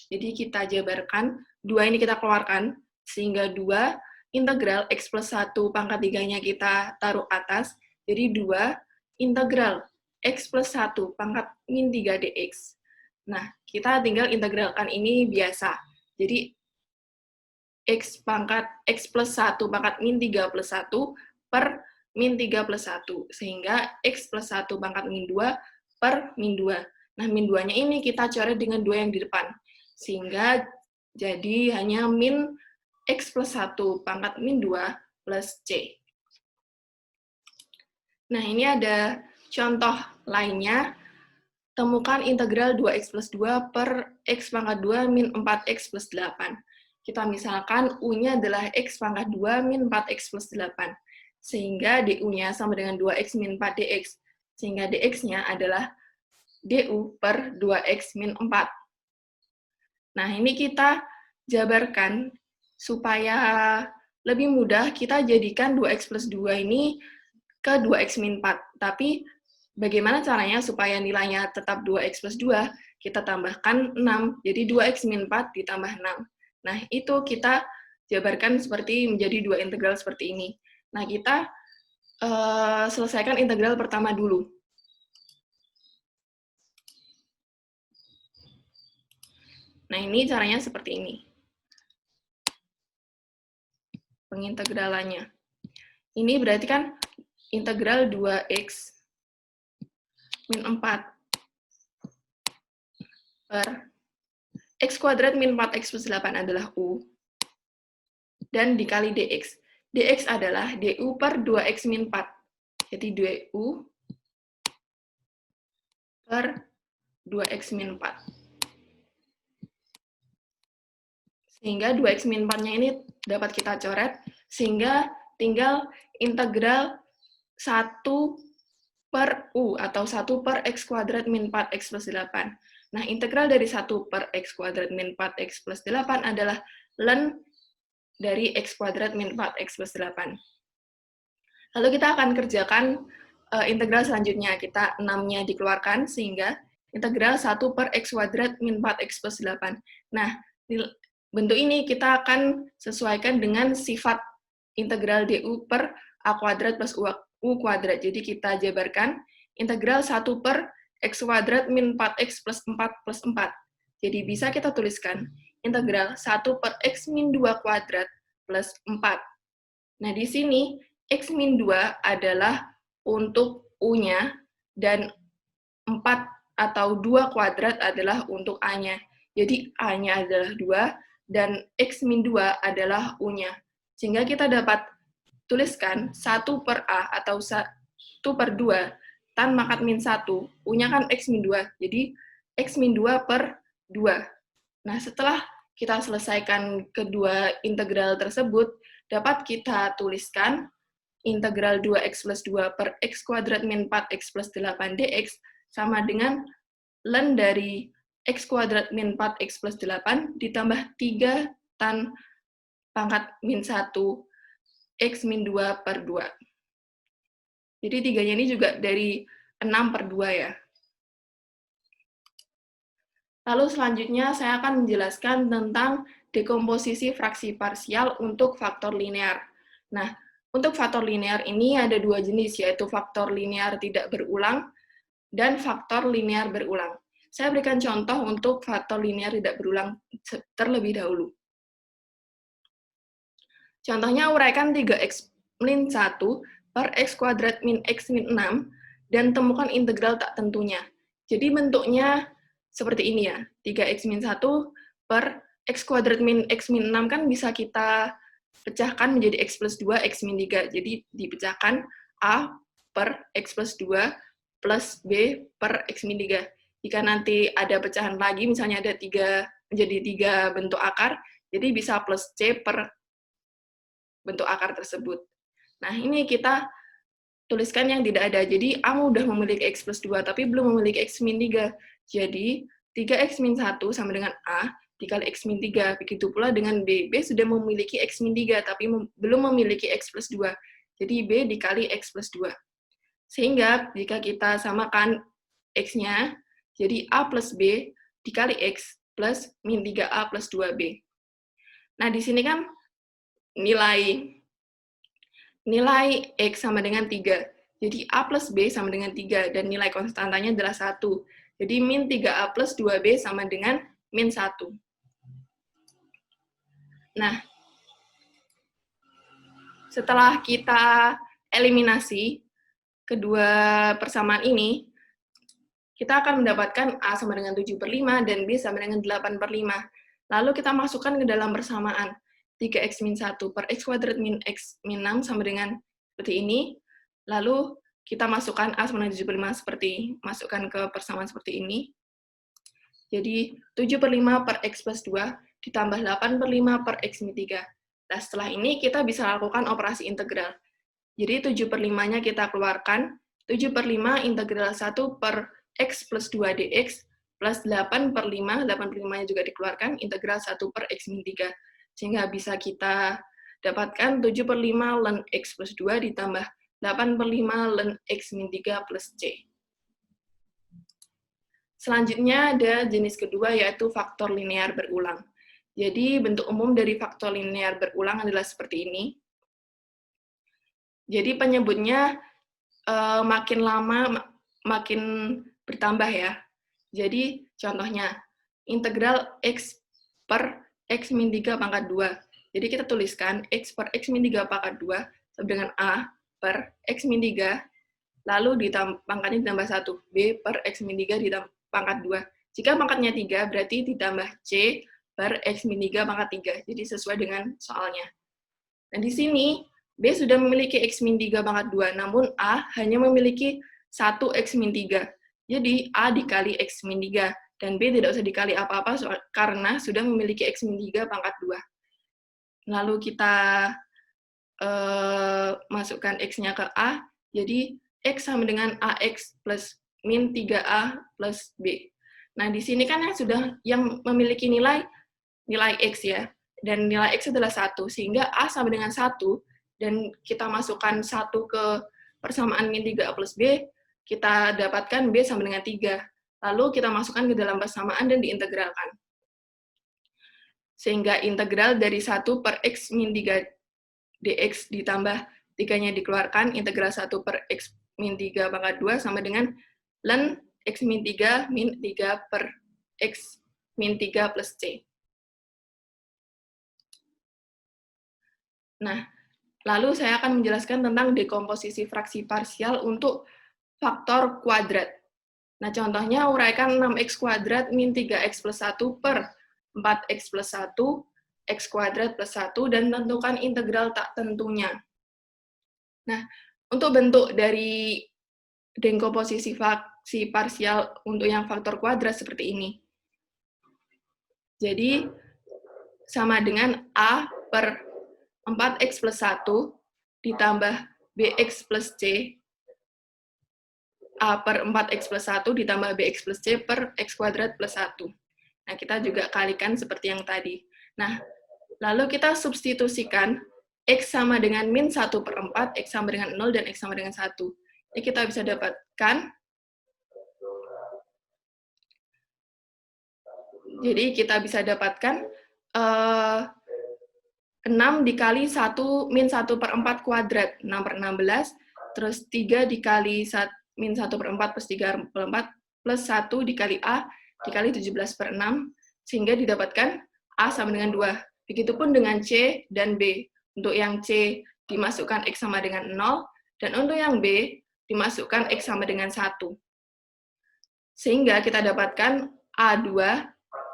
Jadi kita jabarkan, 2 ini kita keluarkan, sehingga 2 integral X plus 1 pangkat 3-nya kita taruh atas, jadi 2 integral X plus 1 pangkat min 3 dx. Nah, kita tinggal integralkan ini biasa. Jadi, X plus 1 pangkat min 3 plus 1 per min 3 plus 1. Sehingga X plus 1 pangkat min 2 per min 2. Nah, min 2-nya ini kita coret dengan 2 yang di depan. Sehingga jadi hanya min X plus 1 pangkat min 2 plus C. Nah, ini ada contoh lainnya. Temukan integral 2x plus 2 per x pangkat 2 min 4x plus 8. Kita misalkan U-nya adalah x pangkat 2 min 4x plus 8. Sehingga du-nya sama dengan 2x min 4 dx. Sehingga dx-nya adalah du per 2x min 4. Nah, ini kita jabarkan supaya lebih mudah, kita jadikan 2x plus 2 ini ke 2x min 4. Tapi, bagaimana caranya supaya nilainya tetap 2x plus 2? Kita tambahkan 6, jadi 2x min 4 ditambah 6. Nah, itu kita jabarkan seperti menjadi 2 integral seperti ini. Nah, kita selesaikan integral pertama dulu. Nah, ini caranya seperti ini. Pengintegralannya. Ini berarti kan integral 2x min 4 per x kuadrat min 4x plus 8 adalah U, dan dikali dx. dx adalah du per 2x min 4. Jadi du per 2x min 4. Sehingga 2x min 4-nya ini dapat kita coret, sehingga tinggal integral 1 per U, atau 1 per x kuadrat min 4x plus 8. Nah, integral dari 1 per x kuadrat min 4x plus 8 adalah ln dari x kuadrat min 4x plus 8. Lalu kita akan kerjakan integral selanjutnya. Kita 6-nya dikeluarkan, sehingga integral 1 per x kuadrat min 4x plus 8. Nah, bentuk ini kita akan sesuaikan dengan sifat integral du per a kuadrat plus u kuadrat. Jadi kita jabarkan integral 1 per x kuadrat min 4x plus 4 plus 4. Jadi bisa kita tuliskan integral 1 per x min 2 kuadrat plus 4. Nah, di sini x min 2 adalah untuk u-nya, dan 4 atau 2 kuadrat adalah untuk a-nya. Jadi a-nya adalah 2, dan x min 2 adalah u-nya. Sehingga kita dapat tuliskan 1 per a atau 1 per 2 tan pangkat min 1, u-nya kan x min 2, jadi x min 2 per 2. Nah, setelah kita selesaikan kedua integral tersebut, dapat kita tuliskan integral 2x plus 2 per x kuadrat min 4x plus 8 dx sama dengan ln dari x kuadrat min 4x plus 8 ditambah 3 tan pangkat min 1 x min 2 per 2. Jadi 3-nya ini juga dari 6 per 2 ya. Lalu selanjutnya saya akan menjelaskan tentang dekomposisi fraksi parsial untuk faktor linear. Nah, untuk faktor linear ini ada 2 jenis, yaitu faktor linear tidak berulang dan faktor linear berulang. Saya berikan contoh untuk faktor linear tidak berulang terlebih dahulu. Contohnya, uraikan 3x min 1 per x kuadrat min x min 6, dan temukan integral tak tentunya. Jadi bentuknya seperti ini ya, 3x min 1 per x kuadrat min x min 6 kan bisa kita pecahkan menjadi x plus 2, x min 3. Jadi dipecahkan a per x plus 2 plus b per x min 3. jika nanti ada pecahan lagi, misalnya ada menjadi 3 bentuk akar, jadi bisa plus C per bentuk akar tersebut. Nah, ini kita tuliskan yang tidak ada. Jadi, A sudah memiliki X plus 2, tapi belum memiliki X min 3. Jadi, 3X min 1 sama dengan A dikali X min 3. Begitu pula dengan B. B sudah memiliki X min 3, tapi belum memiliki X plus 2. Jadi, B dikali X plus 2. Sehingga, jika kita samakan X-nya, jadi A plus B dikali X plus min 3A plus 2B. Nah, di sini kan nilai X sama dengan 3. Jadi A plus B sama dengan 3, dan nilai konstantanya adalah 1. Jadi min 3A plus 2B sama dengan min 1. Nah, setelah kita eliminasi kedua persamaan ini, kita akan mendapatkan A sama dengan 7/5 dan B sama dengan 8/5. Lalu kita masukkan ke dalam persamaan. 3X min 1 per X kuadrat min X min 6 sama dengan seperti ini. Lalu kita masukkan A sama dengan 7/5 masukkan ke persamaan seperti ini. Jadi 7/5 per X plus 2 ditambah 8/5 per X min 3. Nah, setelah ini kita bisa lakukan operasi integral. Jadi 7/5-nya kita keluarkan. 7/5 integral 1 per X plus 2 dx plus 8/5, 8/5-nya juga dikeluarkan, integral 1 per X min 3. Sehingga bisa kita dapatkan 7/5 ln X plus 2 ditambah 8/5 ln X min 3 plus C. Selanjutnya ada jenis kedua, yaitu faktor linear berulang. Jadi bentuk umum dari faktor linear berulang adalah seperti ini. Jadi penyebutnya makin lama makin bertambah ya. Jadi contohnya, integral X per X min 3 pangkat 2. Jadi kita tuliskan X per X min 3 pangkat 2 sama dengan A per X min 3, lalu pangkatnya ditambah 1, B per X min 3 ditambah pangkat 2. Jika pangkatnya 3, berarti ditambah C per X min 3 pangkat 3. Jadi sesuai dengan soalnya. Dan di sini, B sudah memiliki X min 3 pangkat 2, namun A hanya memiliki 1 X min 3. Jadi, A dikali X min 3. Dan B tidak usah dikali apa-apa karena sudah memiliki X min 3 pangkat 2. Lalu kita masukkan X-nya ke A, jadi X sama dengan AX plus min 3A plus B. Nah, di sini kan yang memiliki nilai X ya, dan nilai X adalah 1, sehingga A sama dengan 1, dan kita masukkan 1 ke persamaan min 3A plus B, kita dapatkan B sama dengan 3. Lalu kita masukkan ke dalam persamaan dan diintegralkan. Sehingga integral dari 1 per X min 3 dx ditambah 3-nya dikeluarkan, integral 1 per X min 3 pangkat 2 sama dengan ln X min 3 min 3 per X min 3 plus C. Nah, lalu saya akan menjelaskan tentang dekomposisi fraksi parsial untuk faktor kuadrat. Nah, contohnya uraikan 6x kuadrat min 3x plus 1 per 4x plus 1, x kuadrat plus 1, dan tentukan integral tak tentunya. Nah, untuk bentuk dari dekomposisi fraksi parsial untuk yang faktor kuadrat seperti ini. Jadi, sama dengan A per 4x plus 1 ditambah bx plus c, A per 4x plus 1 ditambah bx plus c per x kuadrat plus 1. Nah, kita juga kalikan seperti yang tadi. Nah, lalu kita substitusikan x sama dengan min 1 per 4, x sama dengan 0, dan x sama dengan 1. Ini kita bisa dapatkan, jadi kita bisa dapatkan 6 dikali 1 min 1 per 4 kuadrat, 6 per 16, terus 3 dikali min 1 per 4 plus 3 per 4, plus 1 dikali A, dikali 17 per 6, sehingga didapatkan A sama dengan 2. Begitupun dengan C dan B. Untuk yang C dimasukkan X sama dengan 0, dan untuk yang B dimasukkan X sama dengan 1. Sehingga kita dapatkan A2,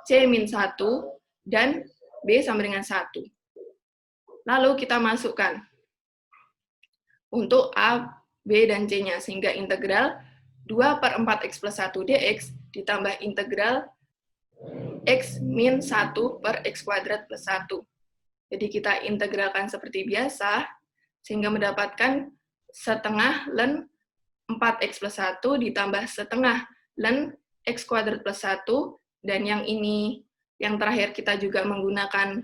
C min 1, dan B sama dengan 1. Lalu kita masukkan untuk A, B, dan C-nya, sehingga integral 2 per 4x plus 1 dx ditambah integral x min 1 per x kuadrat plus 1. Jadi kita integralkan seperti biasa, sehingga mendapatkan setengah ln 4x plus 1 ditambah setengah ln x kuadrat plus 1, dan yang ini, yang terakhir kita juga menggunakan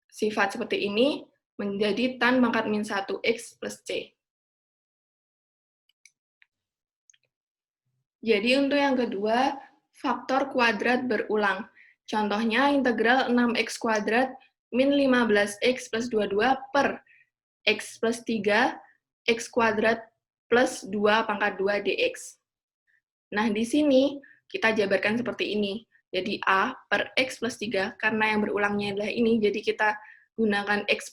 sifat seperti ini, menjadi tan pangkat min 1x plus c. Jadi untuk yang kedua, faktor kuadrat berulang. Contohnya integral 6x kuadrat min 15x plus 22 per x plus 3 x kuadrat plus 2 pangkat 2 dx. Nah, di sini kita jabarkan seperti ini. Jadi A per x plus 3, karena yang berulangnya adalah ini, jadi kita gunakan x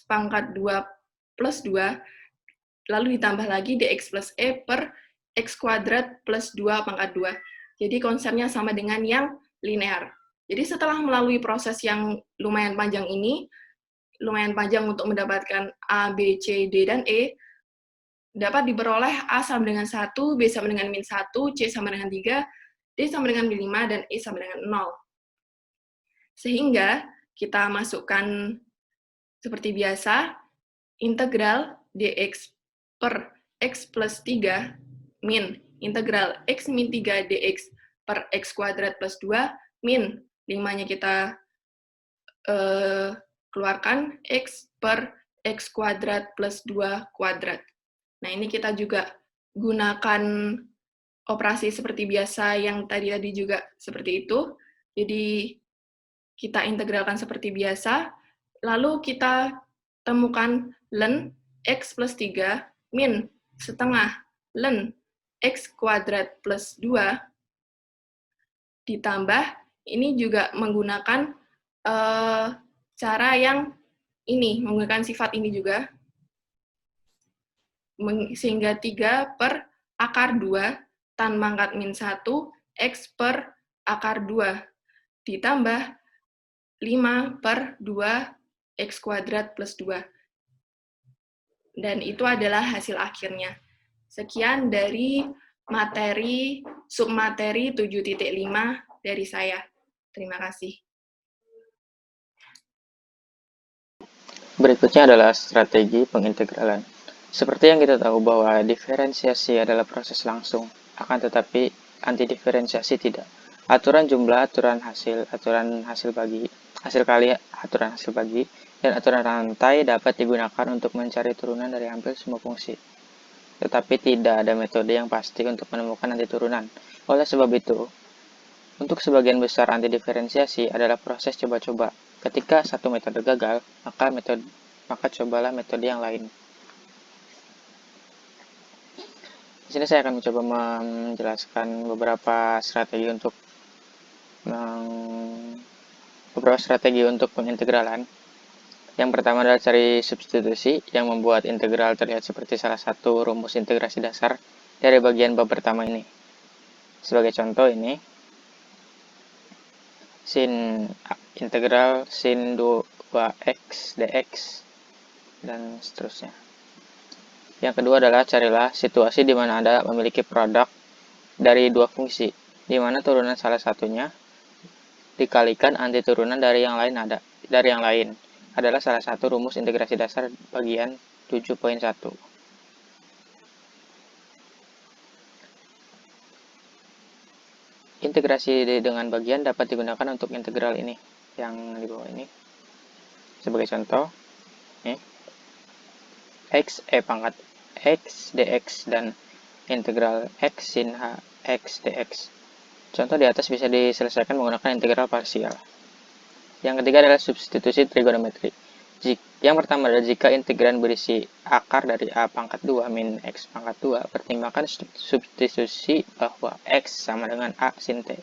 pangkat 2 plus 2, lalu ditambah lagi dx plus e per x kuadrat plus 2 pangkat 2. Jadi konsepnya sama dengan yang linear. Jadi setelah melalui proses yang lumayan panjang ini, lumayan panjang untuk mendapatkan A, B, C, D, dan E, dapat diperoleh A sama dengan 1, B sama dengan min 1, C sama dengan 3, D sama dengan min 5, dan E sama dengan 0. Sehingga kita masukkan seperti biasa, integral dx per x plus 3 min integral x min 3 dx per x kuadrat plus 2 min 5-nya kita keluarkan x per x kuadrat plus 2 kuadrat. Nah, ini kita juga gunakan operasi seperti biasa yang tadi juga seperti itu. Jadi kita integralkan seperti biasa, lalu kita temukan ln x plus 3 min setengah ln x kuadrat plus 2 ditambah, ini juga menggunakan cara yang ini, menggunakan sifat ini juga, sehingga 3 per akar 2 tan pangkat min 1 x per akar 2 ditambah 5 per 2 x kuadrat plus 2. Dan itu adalah hasil akhirnya. Sekian dari materi submateri 7.5 dari saya. Terima kasih. Berikutnya adalah strategi pengintegralan. Seperti yang kita tahu bahwa diferensiasi adalah proses langsung, akan tetapi antidiferensiasi tidak. Aturan jumlah, aturan hasil bagi, hasil kali aturan hasil bagi, dan aturan rantai dapat digunakan untuk mencari turunan dari hampir semua fungsi. Tetapi tidak ada metode yang pasti untuk menemukan antiturunan. Oleh sebab itu, untuk sebagian besar antidiferensiasi adalah proses coba-coba. Ketika satu metode gagal, maka cobalah metode yang lain. Di sini saya akan mencoba menjelaskan beberapa strategi untuk pengintegralan. Yang pertama adalah cari substitusi yang membuat integral terlihat seperti salah satu rumus integrasi dasar dari bagian bab pertama ini. Sebagai contoh ini, integral sin 2x dx dan seterusnya. Yang kedua adalah carilah situasi di mana Anda memiliki produk dari dua fungsi, di mana turunan salah satunya dikalikan antiturunan dari yang lain adalah salah satu rumus integrasi dasar bagian 7.1. Integrasi dengan bagian dapat digunakan untuk integral ini, yang di bawah ini. Sebagai contoh, x pangkat x dx dan integral x sin h x dx. Contoh di atas bisa diselesaikan menggunakan integral parsial. Yang ketiga adalah substitusi trigonometri. Yang pertama adalah jika integran berisi akar dari a pangkat 2 min x pangkat 2, pertimbangkan substitusi bahwa x sama dengan a sin t.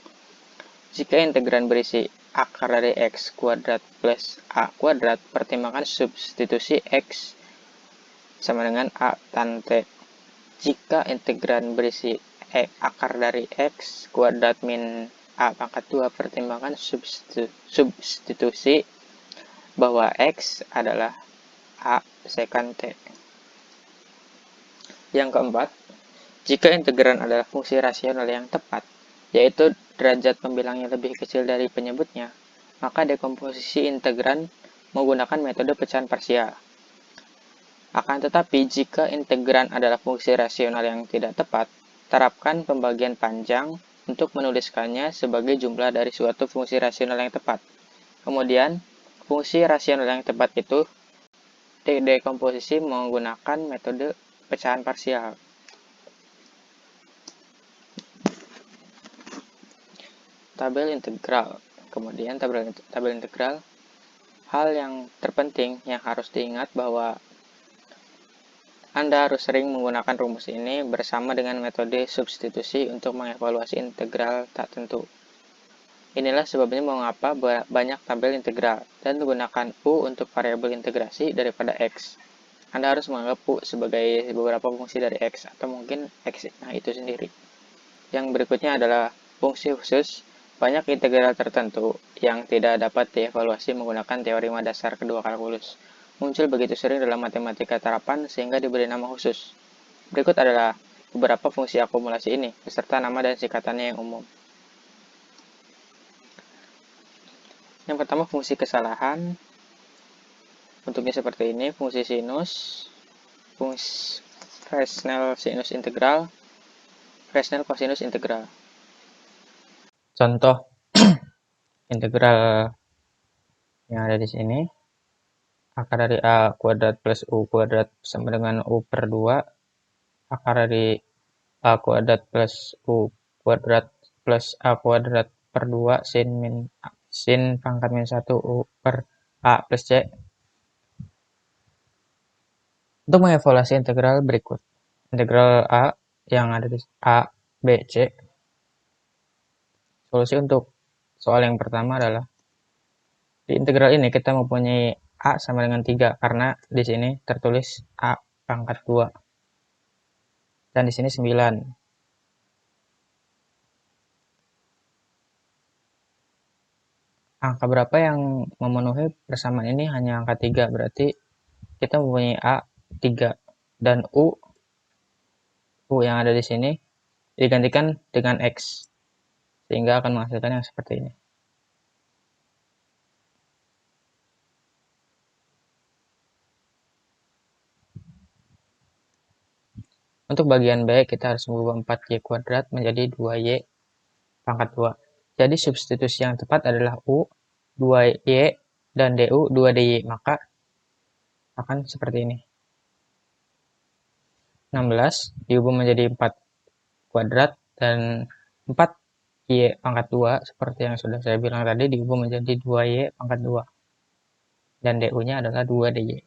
Jika integran berisi akar dari x kuadrat plus a kuadrat, pertimbangkan substitusi x sama dengan a tan t. Jika integran berisi akar dari x kuadrat min a pangkat 2, pertimbangkan substitusi bahwa x adalah a sekant t. Yang keempat, Jika integran adalah fungsi rasional yang tepat, yaitu derajat pembilangnya lebih kecil dari penyebutnya, maka dekomposisi integran menggunakan metode pecahan parsial. Akan tetapi, jika integran adalah fungsi rasional yang tidak tepat, terapkan pembagian panjang untuk menuliskannya sebagai jumlah dari suatu fungsi rasional yang tepat. Kemudian, fungsi rasional yang tepat itu dekomposisi menggunakan metode pecahan parsial. Tabel integral. Kemudian tabel integral, hal yang terpenting yang harus diingat bahwa Anda harus sering menggunakan rumus ini bersama dengan metode substitusi untuk mengevaluasi integral tak tentu. Inilah sebabnya mengapa banyak tabel integral dan menggunakan U untuk variabel integrasi daripada X. Anda harus menganggap U sebagai beberapa fungsi dari X atau mungkin X-nya itu sendiri. Yang berikutnya adalah fungsi khusus. Banyak integral tertentu yang tidak dapat dievaluasi menggunakan teori dasar kedua kalkulus. Muncul begitu sering dalam matematika terapan sehingga diberi nama khusus. Berikut adalah beberapa fungsi akumulasi ini, beserta nama dan singkatannya yang umum. Yang pertama, fungsi kesalahan. Bentuknya seperti ini, fungsi sinus, fungsi Fresnel sinus integral, Fresnel kosinus integral. Contoh integral yang ada di sini, akar dari A kuadrat plus U kuadrat sama dengan U per 2, akar dari A kuadrat plus U kuadrat plus A kuadrat per 2 sin pangkat min 1 U per A plus C. Untuk mengevaluasi integral berikut. Integral A yang ada di A, B, C. Solusi untuk soal yang pertama adalah di integral ini kita mempunyai A sama dengan 3 karena di sini tertulis A pangkat 2. Dan di sini 9. Angka berapa yang memenuhi persamaan ini hanya angka 3, berarti kita mempunyai A 3 dan U yang ada di sini digantikan dengan X sehingga akan menghasilkan yang seperti ini. Untuk bagian B, kita harus mengubah 4Y kuadrat menjadi 2Y pangkat 2. Jadi substitusi yang tepat adalah U, 2Y, dan DU, 2DY. Maka akan seperti ini. 16 diubah menjadi 4 kuadrat, dan 4Y pangkat 2, seperti yang sudah saya bilang tadi, diubah menjadi 2Y pangkat 2. Dan DU-nya adalah 2DY.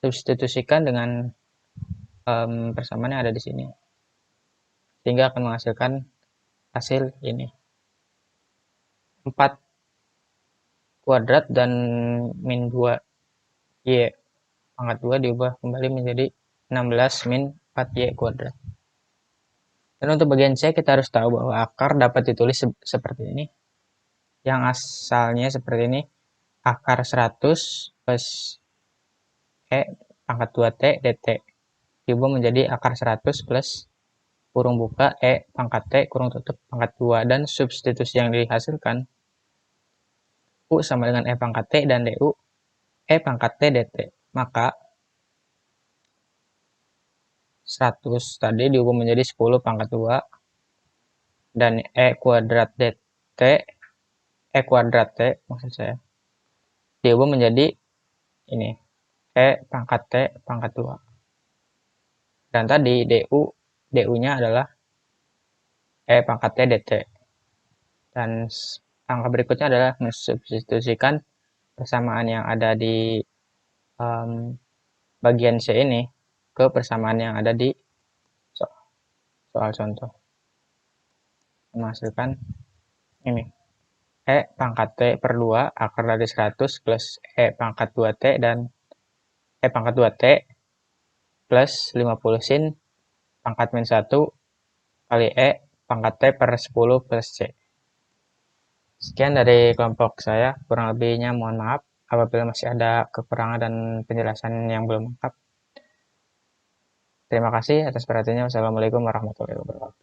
Substitusikan dengan persamaan yang ada di sini. Sehingga akan menghasilkan hasil ini. 4 kuadrat dan min 2Y pangkat 2 diubah kembali menjadi 16 min 4Y kuadrat. Dan untuk bagian C kita harus tahu bahwa akar dapat ditulis seperti ini. Yang asalnya seperti ini, akar 100 plus E pangkat 2T dt diubah menjadi akar 100 plus kurung buka E pangkat T kurung tutup pangkat 2, dan substitusi yang dihasilkan U sama dengan E pangkat T dan DU E pangkat T dt. Maka 100 tadi diubah menjadi 10 pangkat 2 dan E kuadrat dt, E kuadrat T maksud saya, diubah menjadi ini E pangkat T pangkat 2. Dan tadi DU-nya adalah E pangkat T dt. Dan angka berikutnya adalah mensubstitusikan persamaan yang ada di bagian C ini ke persamaan yang ada di soal contoh. Menghasilkan ini. E pangkat T per 2 akar dari 100 plus E pangkat 2T dan E pangkat 2T plus 50 sin pangkat min 1 kali E pangkat T per 10 plus C. Sekian dari kelompok saya, kurang lebihnya mohon maaf apabila masih ada kekurangan dan penjelasan yang belum lengkap. Terima kasih atas perhatiannya. Wassalamualaikum warahmatullahi wabarakatuh.